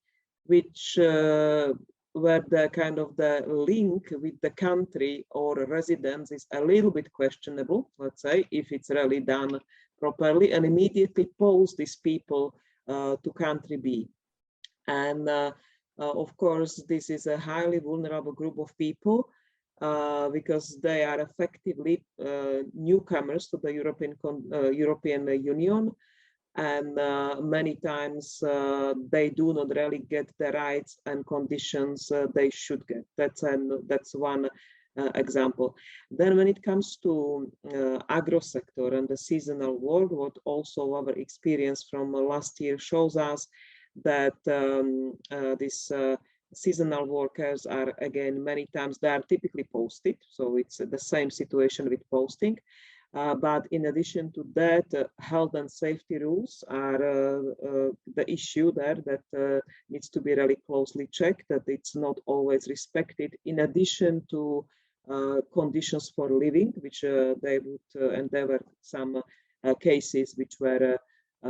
which where the kind of the link with the country or residence is a little bit questionable, let's say, if it's really done properly, and immediately post these people to country B. And of course, this is a highly vulnerable group of people because they are effectively newcomers to the European Union. And many times they do not really get the rights and conditions they should get. That's one example. Then when it comes to agro sector and the seasonal work, what also our experience from last year shows us that these seasonal workers are, again, many times they are typically posted. So it's the same situation with posting. But in addition to that, health and safety rules are the issue there that needs to be really closely checked, that it's not always respected, in addition to conditions for living, which they would, and there were some cases which were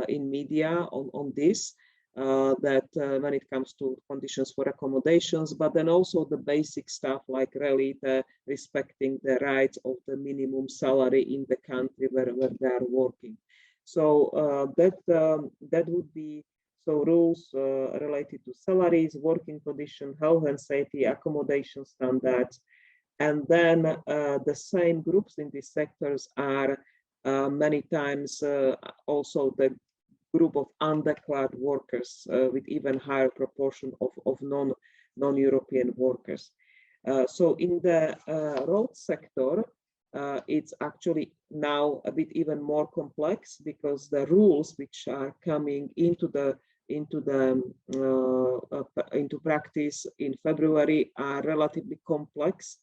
in media on this, that when it comes to conditions for accommodations, but then also the basic stuff like really the respecting the rights of the minimum salary in the country where they are working. So that would be, so rules related to salaries, working conditions, health and safety, accommodation standards. And then the same groups in these sectors are many times also the group of underclad workers with even higher proportion of non-European workers. So in the road sector, it's actually now a bit even more complex because the rules which are coming into practice in February are relatively complex,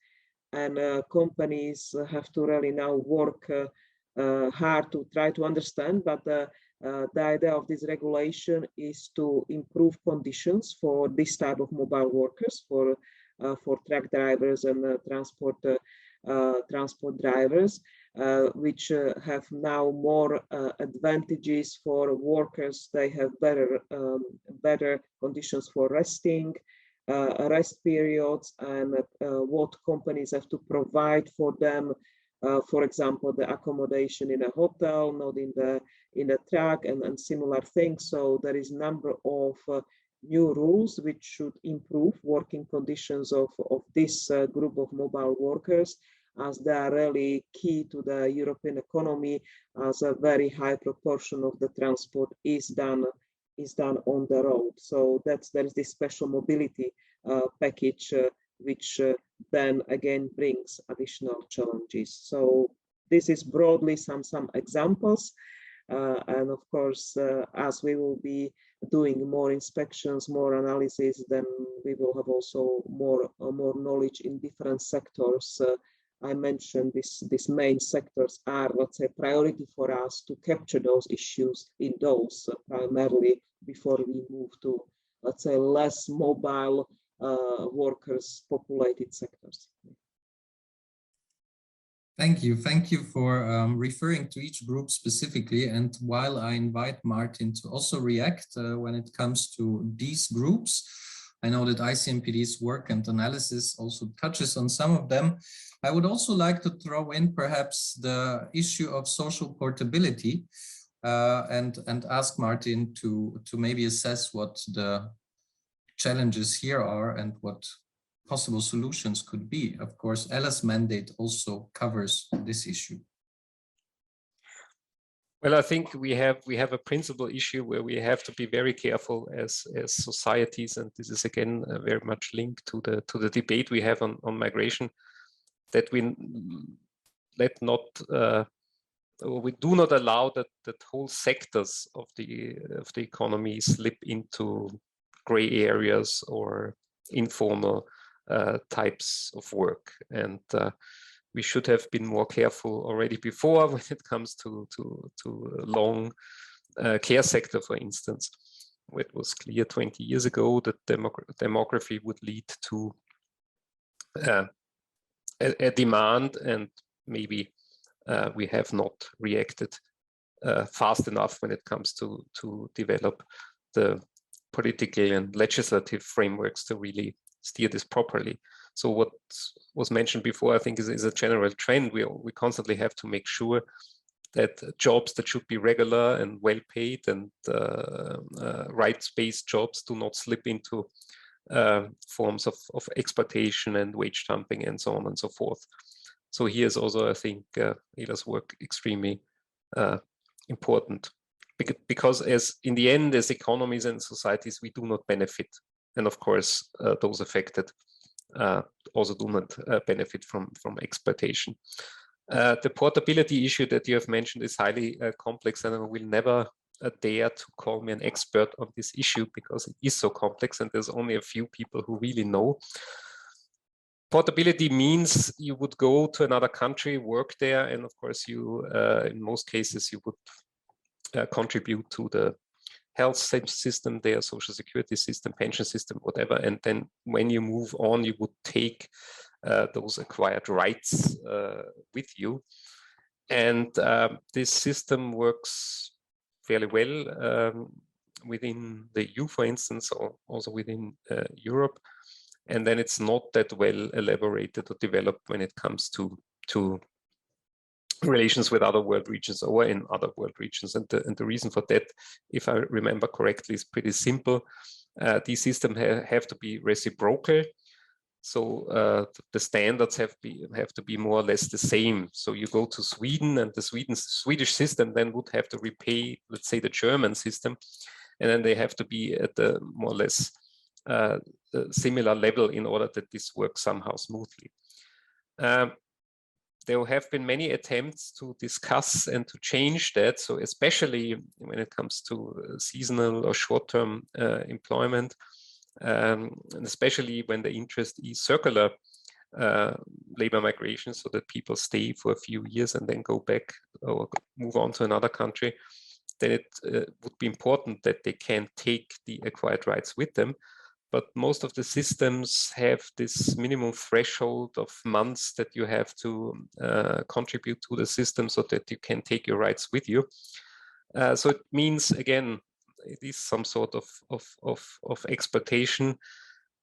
and companies have to really now work hard to try to understand. But the idea of this regulation is to improve conditions for this type of mobile workers, for truck drivers and transport drivers, which have now more advantages for workers. They have better conditions for resting, rest periods, and what companies have to provide for them. For example, the accommodation in a hotel, not in the truck, and similar things. So there is a number of new rules which should improve working conditions of this group of mobile workers, as they are really key to the European economy, as a very high proportion of the transport is done on the road. So there is this special mobility package which then again brings additional challenges. So this is broadly some examples, and of course, as we will be doing more inspections, more analysis, then we will have also more knowledge in different sectors. I mentioned these main sectors are, let's say, priority for us to capture those issues in those primarily before we move to, let's say, less mobile workers populated sectors. Thank you for referring to each group specifically. And while I invite Martin to also react when it comes to these groups, I know that ICMPD's work and analysis also touches on some of them. I would also like to throw in perhaps the issue of social portability and ask Martin to maybe assess what the challenges here are and what possible solutions could be. Of course, Ella's mandate also covers this issue. Well, I think we have a principal issue where we have to be very careful as societies, and this is again very much linked to the debate we have on migration, that we do not allow that whole sectors of the economy slip into gray areas or informal types of work, and we should have been more careful already before when it comes to long care sector, for instance. It was clear 20 years ago that demography would lead to a demand, and maybe we have not reacted fast enough when it comes to develop the political and legislative frameworks to really steer this properly. So what was mentioned before, I think, is a general trend. We constantly have to make sure that jobs that should be regular and well paid and rights-based jobs do not slip into forms of exploitation and wage dumping and so on and so forth. So here's also, I think, Ella's work extremely important, because in the end, as economies and societies, we do not benefit. And of course, those affected also do not benefit from exploitation. The portability issue that you have mentioned is highly complex, and I will never dare to call me an expert on this issue because it is so complex and there's only a few people who really know. Portability means you would go to another country, work there, and of course you, in most cases, you would contribute to the health system, their social security system, pension system, whatever. And then when you move on, you would take those acquired rights with you. And this system works fairly well within the EU, for instance, or also within Europe. And then it's not that well elaborated or developed when it comes to relations with other world regions or in other world regions. And the reason for that, if I remember correctly, is pretty simple. These systems have to be reciprocal. So the standards have to be more or less the same. So you go to Sweden, and the Swedish system then would have to repay, let's say, the German system, and then they have to be at the more or less similar level in order that this works somehow smoothly. There have been many attempts to discuss and to change that. So especially when it comes to seasonal or short-term employment, and especially when the interest is circular labor migration, so that people stay for a few years and then go back or move on to another country, then it would be important that they can take the acquired rights with them. But most of the systems have this minimum threshold of months that you have to contribute to the system so that you can take your rights with you. So it means, again, it is some sort of exploitation,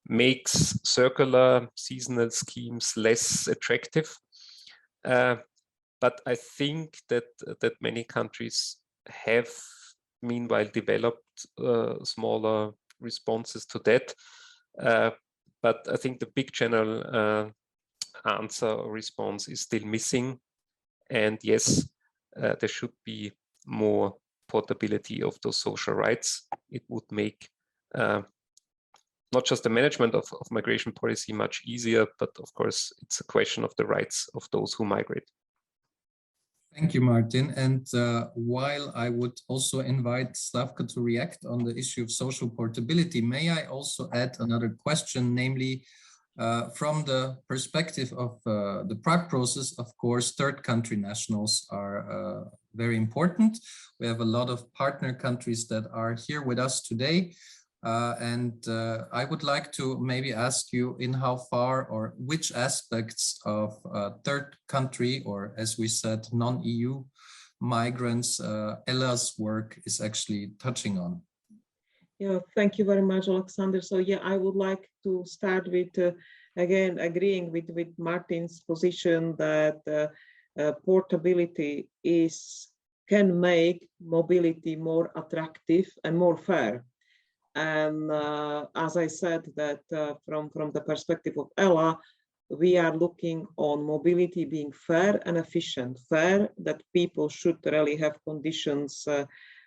makes circular seasonal schemes less attractive. But I think that many countries have meanwhile developed smaller responses to that. But I think the big general answer or response is still missing. And yes, there should be more portability of those social rights. It would make not just the management of migration policy much easier, but of course, it's a question of the rights of those who migrate. Thank you, Martin. And while I would also invite Slavka to react on the issue of social portability, may I also add another question, namely from the perspective of the Prague process. Of course, third country nationals are very important. We have a lot of partner countries that are here with us today. And I would like to maybe ask you in how far or which aspects of third country, or as we said, non-EU migrants, Ella's work is actually touching on. Yeah, thank you very much, Alexander. So yeah, I would like to start with, again, agreeing with Martin's position that portability can make mobility more attractive and more fair. And as I said, that from the perspective of ELA, we are looking on mobility being fair and efficient. Fair, that people should really have conditions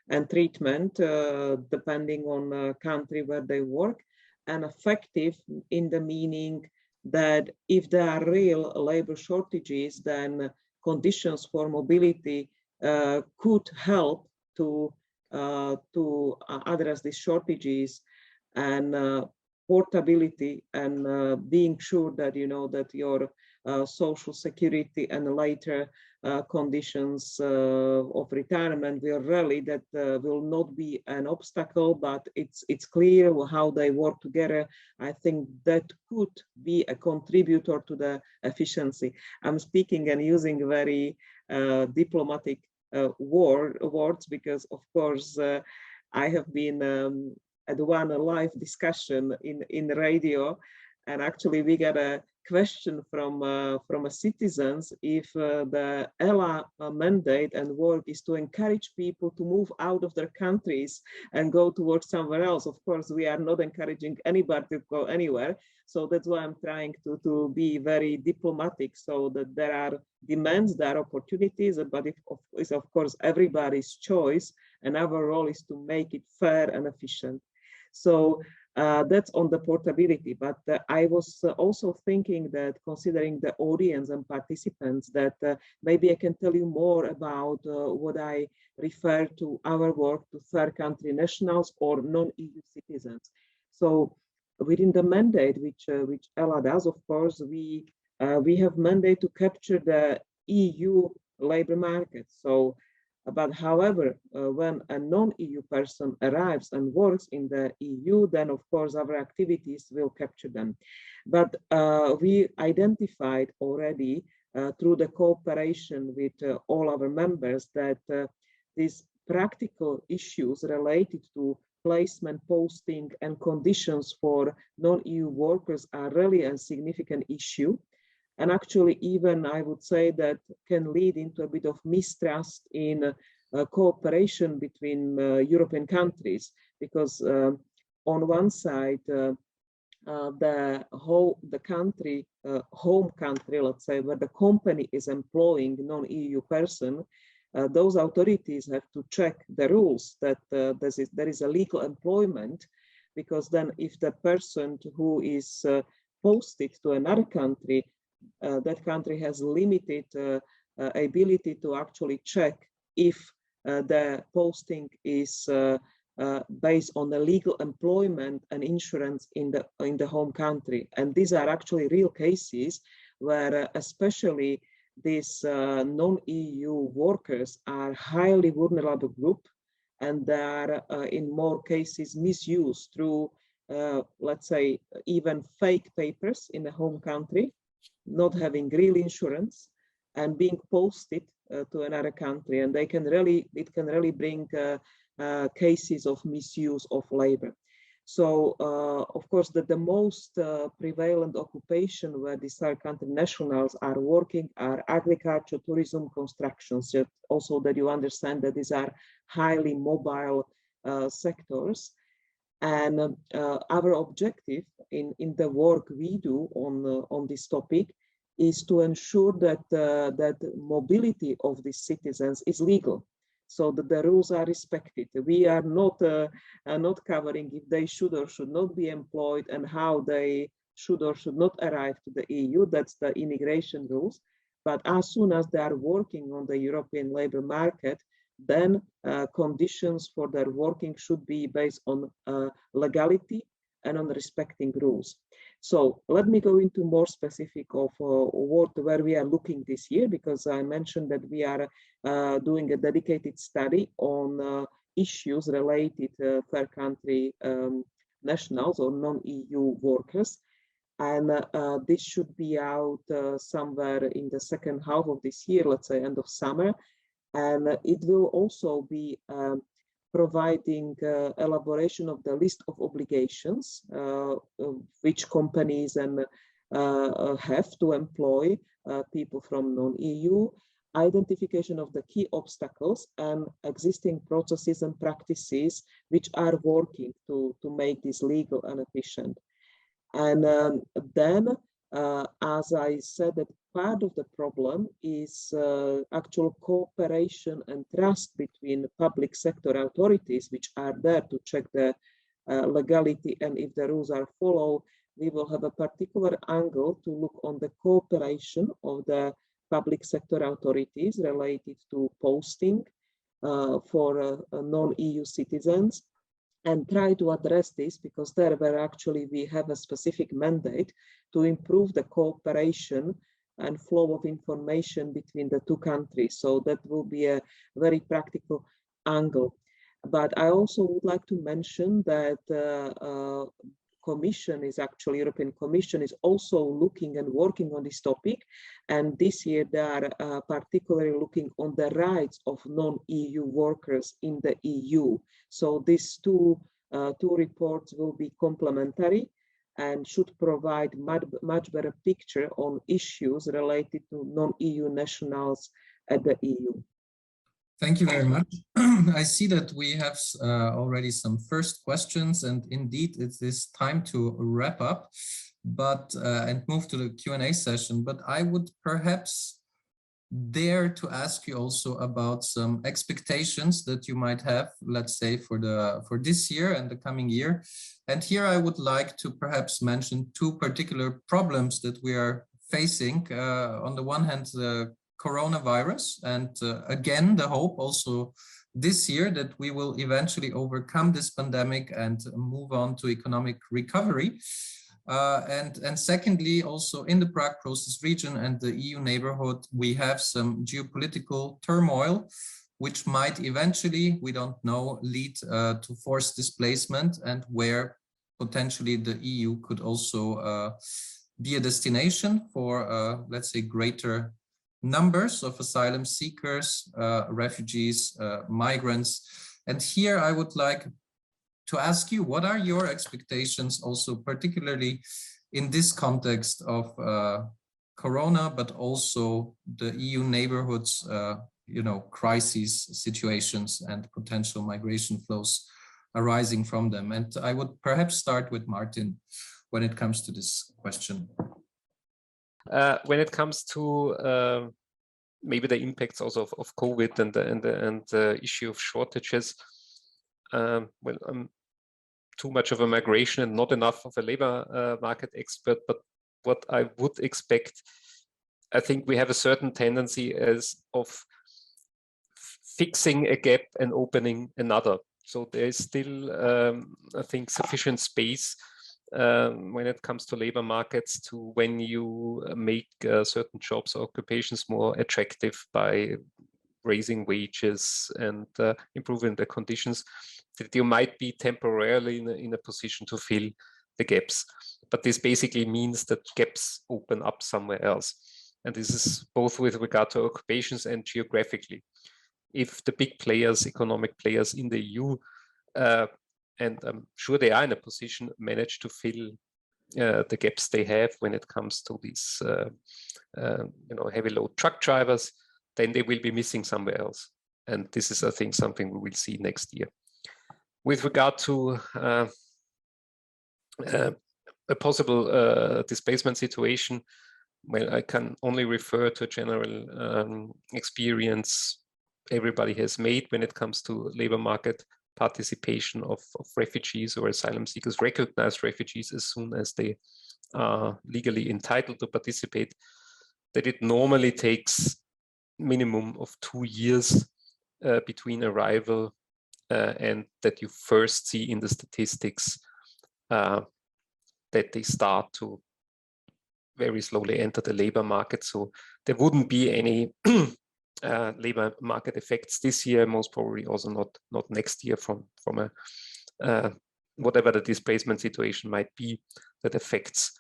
and treatment depending on country where they work, and effective in the meaning that if there are real labor shortages, then conditions for mobility could help to address these shortages, and portability, and being sure that you know that your social security and later conditions of retirement will really that will not be an obstacle, but it's clear how they work together. I think that could be a contributor to the efficiency. I'm speaking and using very diplomatic words because of course I have been at one live discussion in radio, and actually we got a question from a citizens if the ELA mandate and work is to encourage people to move out of their countries and go to work somewhere else. Of course, we are not encouraging anybody to go anywhere. So that's why I'm trying to be very diplomatic, so that there are demands, there are opportunities, but it's of course everybody's choice, and our role is to make it fair and efficient. So that's on the portability, but I was also thinking that considering the audience and participants that maybe I can tell you more about what I refer to our work to third country nationals or non-EU citizens. So within the mandate which ELA does, of course, we have mandate to capture the EU labor market. So but however, when a non-EU person arrives and works in the EU, then of course our activities will capture them. But we identified already through the cooperation with all our members that these practical issues related to placement, posting, and conditions for non-EU workers are really a significant issue. And actually, even I would say that can lead into a bit of mistrust in cooperation between European countries, because on one side, the country, home country, let's say, where the company is employing non-EU person, those authorities have to check the rules that there is a legal employment, because then if the person who is posted to another country, that country has limited ability to actually check if the posting is based on the legal employment and insurance in the home country. And these are actually real cases where especially these non-EU workers are highly vulnerable group, and they are in more cases misused through, let's say, even fake papers in the home country, not having real insurance, and being posted to another country, and it can really bring cases of misuse of labor. So of course the most prevalent occupation where these third country nationals are working are agriculture, tourism, constructions, also that you understand that these are highly mobile sectors. And our objective in the work we do on this topic is to ensure that that mobility of these citizens is legal, so that the rules are respected. We are not covering if they should or should not be employed and how they should or should not arrive to the EU. That's the immigration rules. But as soon as they are working on the European labor market, then conditions for their working should be based on legality and on respecting rules. So let me go into more specific of where we are looking this year, because I mentioned that we are doing a dedicated study on issues related to third country nationals or non-EU workers. And this should be out somewhere in the second half of this year, let's say end of summer. And it will also be providing elaboration of the list of obligations which companies and have to employ people from non-EU, identification of the key obstacles and existing processes and practices which are working to make this legal and efficient. And then, as I said, that part of the problem is actual cooperation and trust between public sector authorities, which are there to check the legality and if the rules are followed. We will have a particular angle to look on the cooperation of the public sector authorities related to posting for non-EU citizens, and try to address this, because there were actually, we have a specific mandate to improve the cooperation and flow of information between the two countries. So that will be a very practical angle. But I also would like to mention that Commission is actually, European Commission is also looking and working on this topic. And this year they are particularly looking on the rights of non-EU workers in the EU. So these two reports will be complementary and should provide much better picture on issues related to non-EU nationals at the EU. Thank you very much. I see that we have already some first questions, and indeed it is time to wrap up, but and move to the Q&A session. But I would perhaps dare to ask you also about some expectations that you might have, let's say, for this year and the coming year. And here I would like to perhaps mention two particular problems that we are facing. On the one hand, the coronavirus, and again, the hope also this year that we will eventually overcome this pandemic and move on to economic recovery. And secondly, also in the Prague process region and the EU neighborhood, we have some geopolitical turmoil, which might eventually, we don't know, lead to forced displacement, and where potentially the EU could also be a destination for, let's say, greater numbers of asylum seekers, refugees, migrants. And here I would like to ask you, what are your expectations also, particularly in this context of Corona, but also the EU neighborhoods, crises situations and potential migration flows arising from them? And I would perhaps start with Martin when it comes to this question. When it comes to maybe the impacts also of COVID and the issue of shortages, well, I'm too much of a migration and not enough of a labor market expert, but what I would expect, I think we have a certain tendency as of fixing a gap and opening another. So there is still, I think, sufficient space when it comes to labor markets to when you make certain jobs or occupations more attractive by raising wages and improving the conditions, that you might be temporarily in a position to fill the gaps. But this basically means that gaps open up somewhere else. And this is both with regard to occupations and geographically. If the big players, economic players in the EU, and I'm sure they are in a position, manage to fill the gaps they have when it comes to these heavy load truck drivers, then they will be missing somewhere else. And this is, I think, something we will see next year. With regard to a possible displacement situation, well, I can only refer to a general experience everybody has made when it comes to labor market participation of refugees or asylum seekers, recognized refugees as soon as they are legally entitled to participate, that it normally takes minimum of 2 years between arrival and that you first see in the statistics that they start to very slowly enter the labor market. So there wouldn't be any labor market effects this year, most probably also not next year from a whatever the displacement situation might be that affects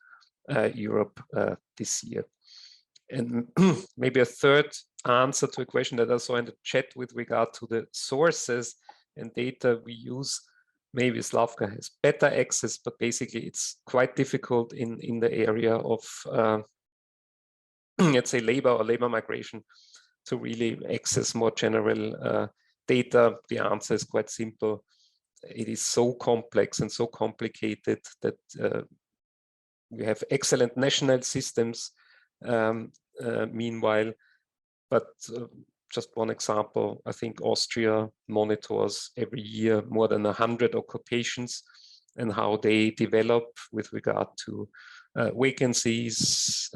Europe this year. And maybe a third answer to a question that I saw in the chat with regard to the sources and data we use. Maybe Slavka has better access, but basically it's quite difficult in the area of, let's say, labor or labor migration to really access more general data? The answer is quite simple. It is so complex and so complicated that we have excellent national systems meanwhile, but just one example, I think Austria monitors every year more than 100 occupations and how they develop with regard to vacancies,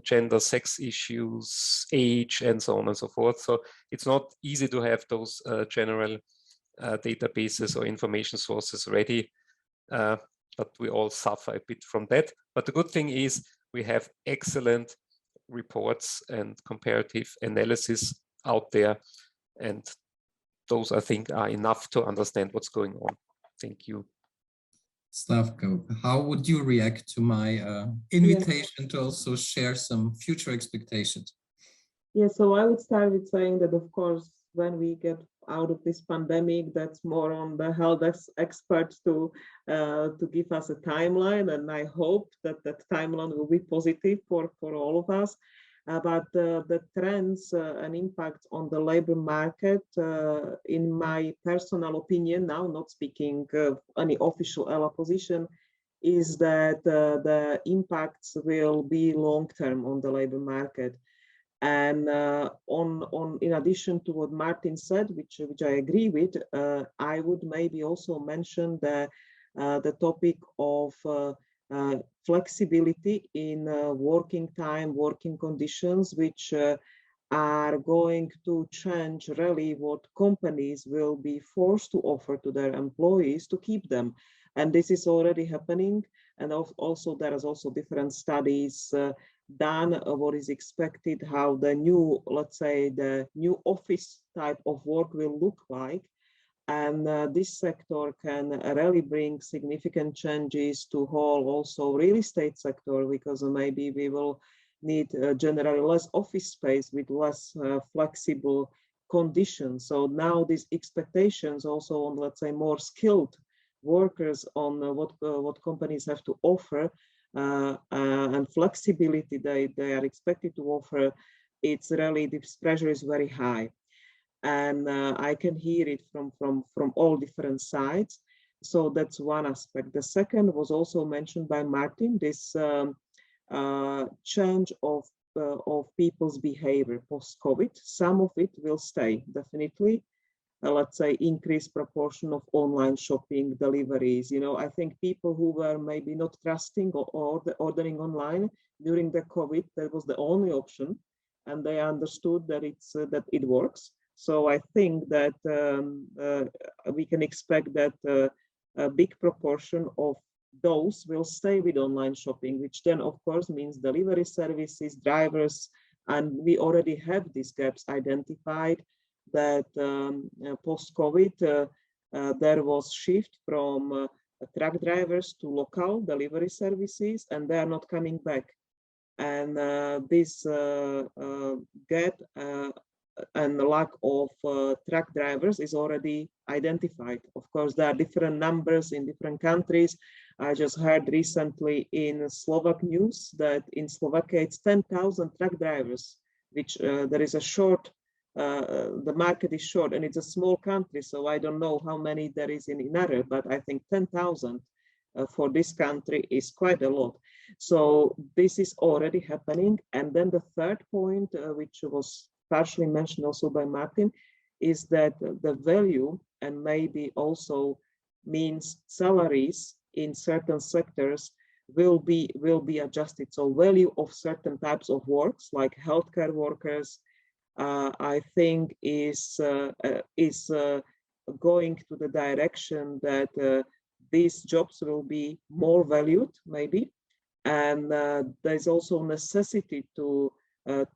gender, sex issues, age, and so on and so forth. So it's not easy to have those general databases or information sources ready, but we all suffer a bit from that. But the good thing is we have excellent reports and comparative analysis out there, and those, I think, are enough to understand what's going on. Thank you. Slavko, how would you react to my invitation to also share some future expectations? Yeah, so I would start with saying that, of course, when we get out of this pandemic, that's more on the health experts to give us a timeline, and I hope that that timeline will be positive for all of us. But the trends and impact on the labor market, in my personal opinion, now not speaking of any official ELA position, is that the impacts will be long-term on the labor market. And in addition to what Martin said, which I agree with, I would maybe also mention the topic of flexibility in working time, working conditions, which are going to change really what companies will be forced to offer to their employees to keep them. And this is already happening. And also there is also different studies done what is expected, how the new, let's say, the new office type of work will look like. And this sector can really bring significant changes to whole also real estate sector, because maybe we will need generally less office space with less flexible conditions. So now these expectations also on, let's say, more skilled workers on what companies have to offer and flexibility they are expected to offer, it's really, this pressure is very high. And I can hear it from all different sides. So that's one aspect. The second was also mentioned by Martin, this change of people's behavior post-COVID. Some of it will stay, definitely. Let's say increased proportion of online shopping, deliveries. You know, I think people who were maybe not trusting or ordering online during the COVID, that was the only option, and they understood that that it works. So I think that we can expect that a big proportion of those will stay with online shopping, which then of course means delivery services, drivers, and we already have these gaps identified that post-COVID there was shift from truck drivers to local delivery services, and they are not coming back. And this gap and the lack of truck drivers is already identified. Of course, there are different numbers in different countries. I just heard recently in Slovak news that in Slovakia it's 10,000 truck drivers, which there is a short, the market is short, and it's a small country, so I don't know how many there is in another, but I think 10,000 for this country is quite a lot. So this is already happening. And then the third point, which was partially mentioned also by Martin, is that the value and maybe also means salaries in certain sectors will be adjusted. So value of certain types of works like healthcare workers, I think is going to the direction that these jobs will be more valued maybe, and there's also necessity to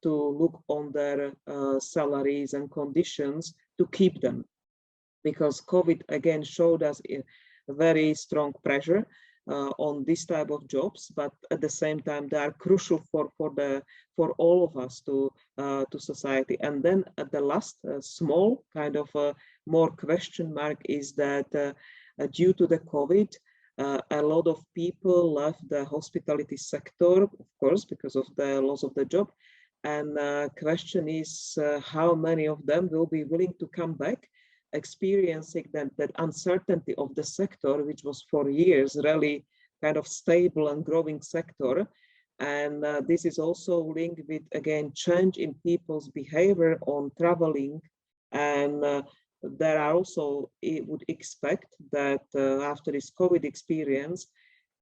look on their salaries and conditions to keep them, because COVID again showed us a very strong pressure on this type of jobs, but at the same time they are crucial for all of us to society. And then at the last small kind of more question mark is that due to the COVID, a lot of people left the hospitality sector, of course, because of the loss of the job. And question is how many of them will be willing to come back, experiencing that uncertainty of the sector, which was for years really kind of stable and growing sector. And this is also linked with, again, change in people's behavior on traveling. And there are also, it would expect that after this COVID experience,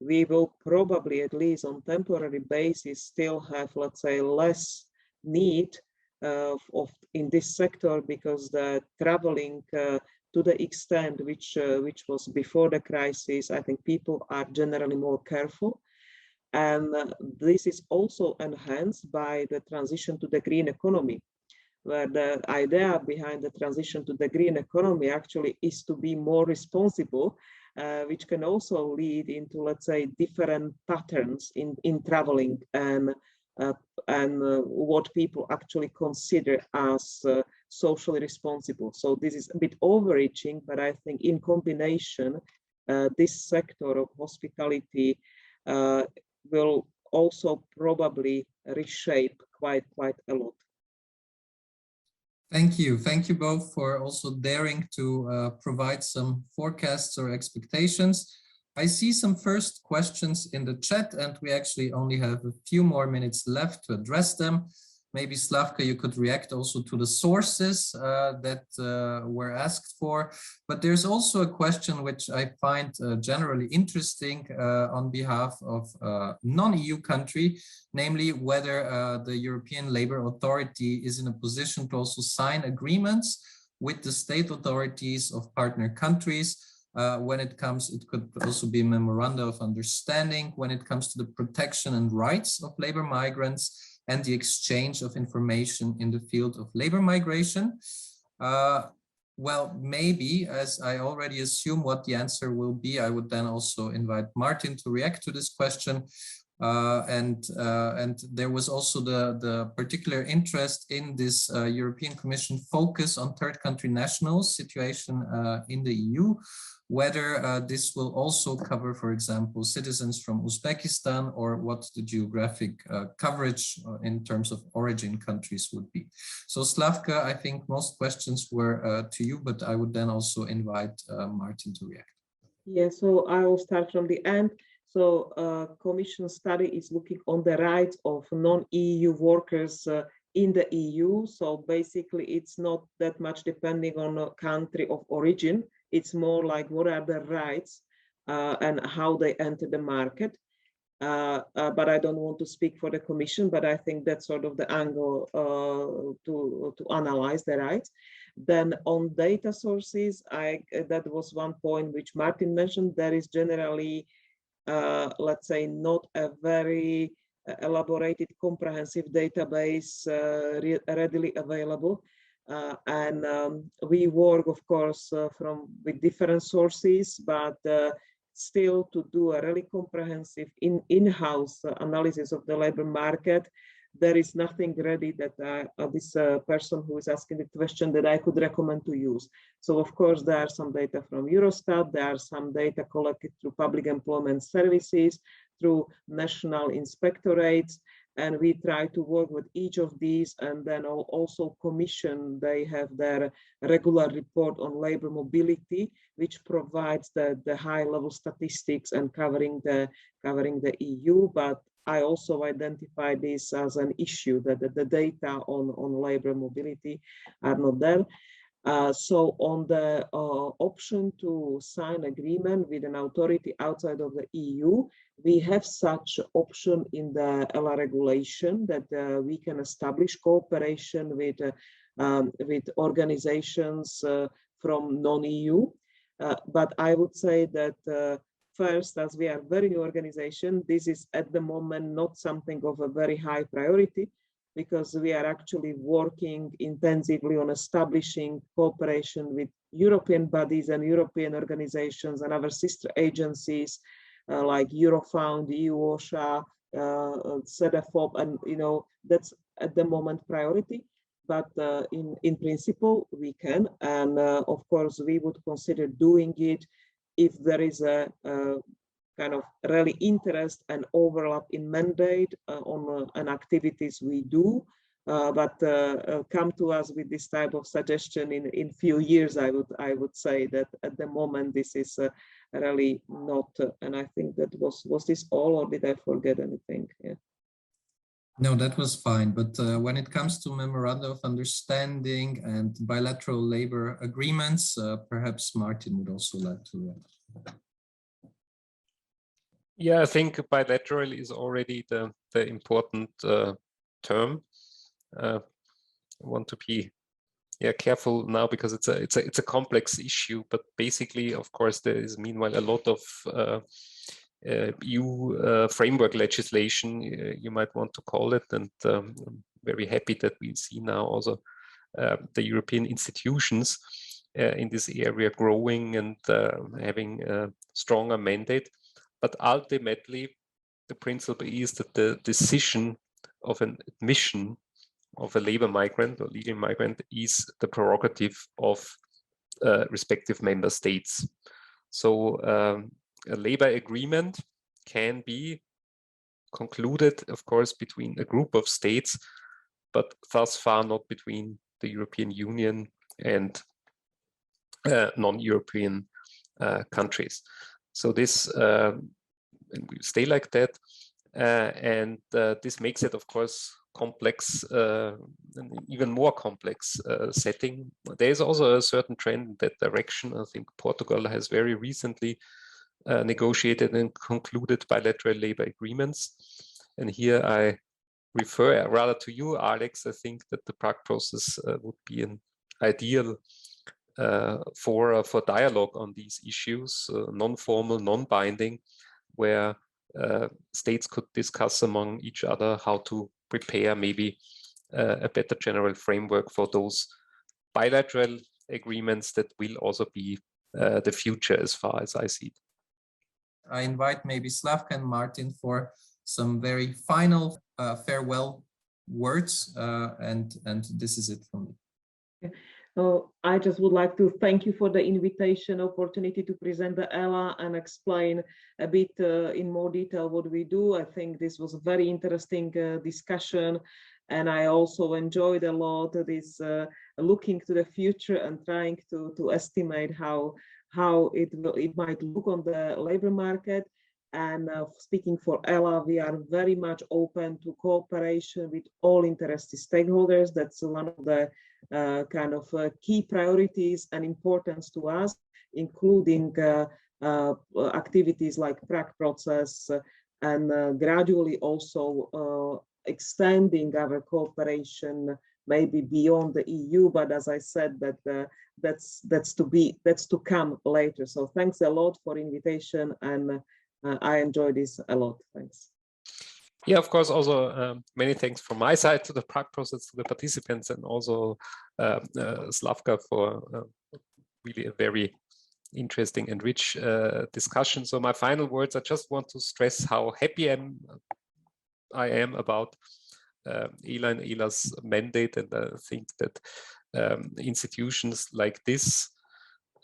we will probably, at least on temporary basis, still have, let's say, less need in this sector, because the traveling to the extent which was before the crisis, I think people are generally more careful. And this is also enhanced by the transition to the green economy, where the idea behind the transition to the green economy actually is to be more responsible, which can also lead into, let's say, different patterns in traveling and what people actually consider as socially responsible. So this is a bit overreaching, but I think in combination, this sector of hospitality will also probably reshape quite a lot. Thank you. Thank you both for also daring to provide some forecasts or expectations. I see some first questions in the chat, and we actually only have a few more minutes left to address them. Maybe Slavka, you could react also to the sources that were asked for. But there's also a question which I find generally interesting on behalf of non-EU country, namely whether the European Labour Authority is in a position to also sign agreements with the state authorities of partner countries. When it comes, it could also be a memoranda of understanding when it comes to the protection and rights of labor migrants and the exchange of information in the field of labor migration. Well, maybe, as I already assume what the answer will be, I would then also invite Martin to react to this question. And there was also the particular interest in this European Commission focus on third country nationals situation in the EU, whether this will also cover, for example, citizens from Uzbekistan, or what the geographic coverage in terms of origin countries would be. So Slavka, I think most questions were to you, but I would then also invite Martin to react. Yeah, so I will start from the end. So Commission study is looking on the rights of non-EU workers in the EU. So basically it's not that much depending on a country of origin. It's more like what are the rights and how they enter the market. But I don't want to speak for the Commission, but I think that's sort of the angle to analyze the rights. Then on data sources, that was one point which Martin mentioned. There is generally, let's say, not a very elaborated, comprehensive database readily available. And we work, of course, with different sources, but still to do a really comprehensive in-house analysis of the labor market, there is nothing ready that this person who is asking the question that I could recommend to use. So of course, there are some data from Eurostat, there are some data collected through public employment services, through national inspectorates, and we try to work with each of these. And then also Commission, they have their regular report on labor mobility, which provides the high level statistics and covering the EU. But I also identify this as an issue, that the data on labor mobility are not there. So on the option to sign agreement with an authority outside of the EU, we have such option in the ELA regulation that we can establish cooperation with organizations from non-EU. But I would say that first, as we are a very new organization, this is at the moment not something of a very high priority, because we are actually working intensively on establishing cooperation with European bodies and European organizations and other sister agencies like Eurofound, EU OSHA, CEDEFOP, and that's at the moment priority. But in principle, we can, and of course, we would consider doing it if there is a kind of really interest and overlap in mandate on activities we do, but come to us with this type of suggestion in few years. I would say that at the moment this is really not. And I think that was this all, or did I forget anything? Yeah. No, that was fine. But when it comes to memoranda of understanding and bilateral labor agreements, perhaps Martin would also like to. Yeah, I think bilateral is already the important term. I want to be careful now because it's a complex issue. But basically, of course, there is meanwhile a lot of EU framework legislation, you might want to call it, and I'm very happy that we see now also the European institutions in this area growing and having a stronger mandate. But ultimately, the principle is that the decision of an admission of a labor migrant or legal migrant is the prerogative of respective member states. So a labor agreement can be concluded, of course, between a group of states, but thus far not between the European Union and non-European countries. So this and we stay like that, and this makes it, of course, complex, an even more complex setting. There is also a certain trend in that direction. I think Portugal has very recently negotiated and concluded bilateral labor agreements. And here I refer rather to you, Alex. I think that the Prague process would be an ideal for dialogue on these issues, non-formal, non-binding, where states could discuss among each other how to prepare maybe a better general framework for those bilateral agreements that will also be the future as far as I see it. I invite maybe Slavka and Martin for some very final farewell words, and this is it from me. I just would like to thank you for the invitation, opportunity to present the ELA and explain a bit in more detail what we do. I think this was a very interesting discussion, and I also enjoyed a lot this looking to the future and trying to estimate how it might look on the labor market. And speaking for ELA, we are very much open to cooperation with all interested stakeholders. That's one of the kind of key priorities and importance to us, including activities like Prague process and gradually also extending our cooperation maybe beyond the EU. But as I said, that's to come later. So thanks a lot for invitation, and I enjoy this a lot. Thanks. Yeah, of course, also many thanks from my side to the Prague process, to the participants, and also Slavka for really a very interesting and rich discussion. So my final words, I just want to stress how happy I am about ELA and ELA's mandate, and I think that institutions like this,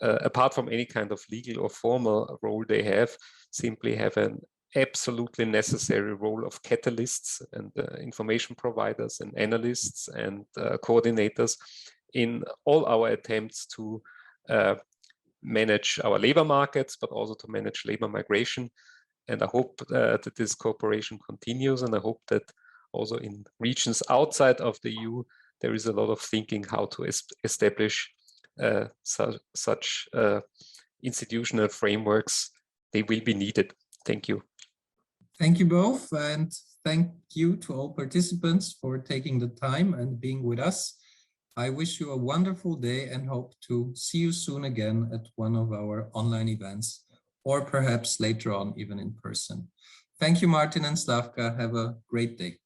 apart from any kind of legal or formal role they have, simply have an absolutely necessary role of catalysts and information providers and analysts and coordinators in all our attempts to manage our labor markets, but also to manage labor migration. And I hope that this cooperation continues, and I hope that also in regions outside of the EU, there is a lot of thinking how to establish such institutional frameworks. They will be needed. Thank you. Thank you both, and thank you to all participants for taking the time and being with us. I wish you a wonderful day and hope to see you soon again at one of our online events, or perhaps later on even in person. Thank you, Martin and Slavka. Have a great day.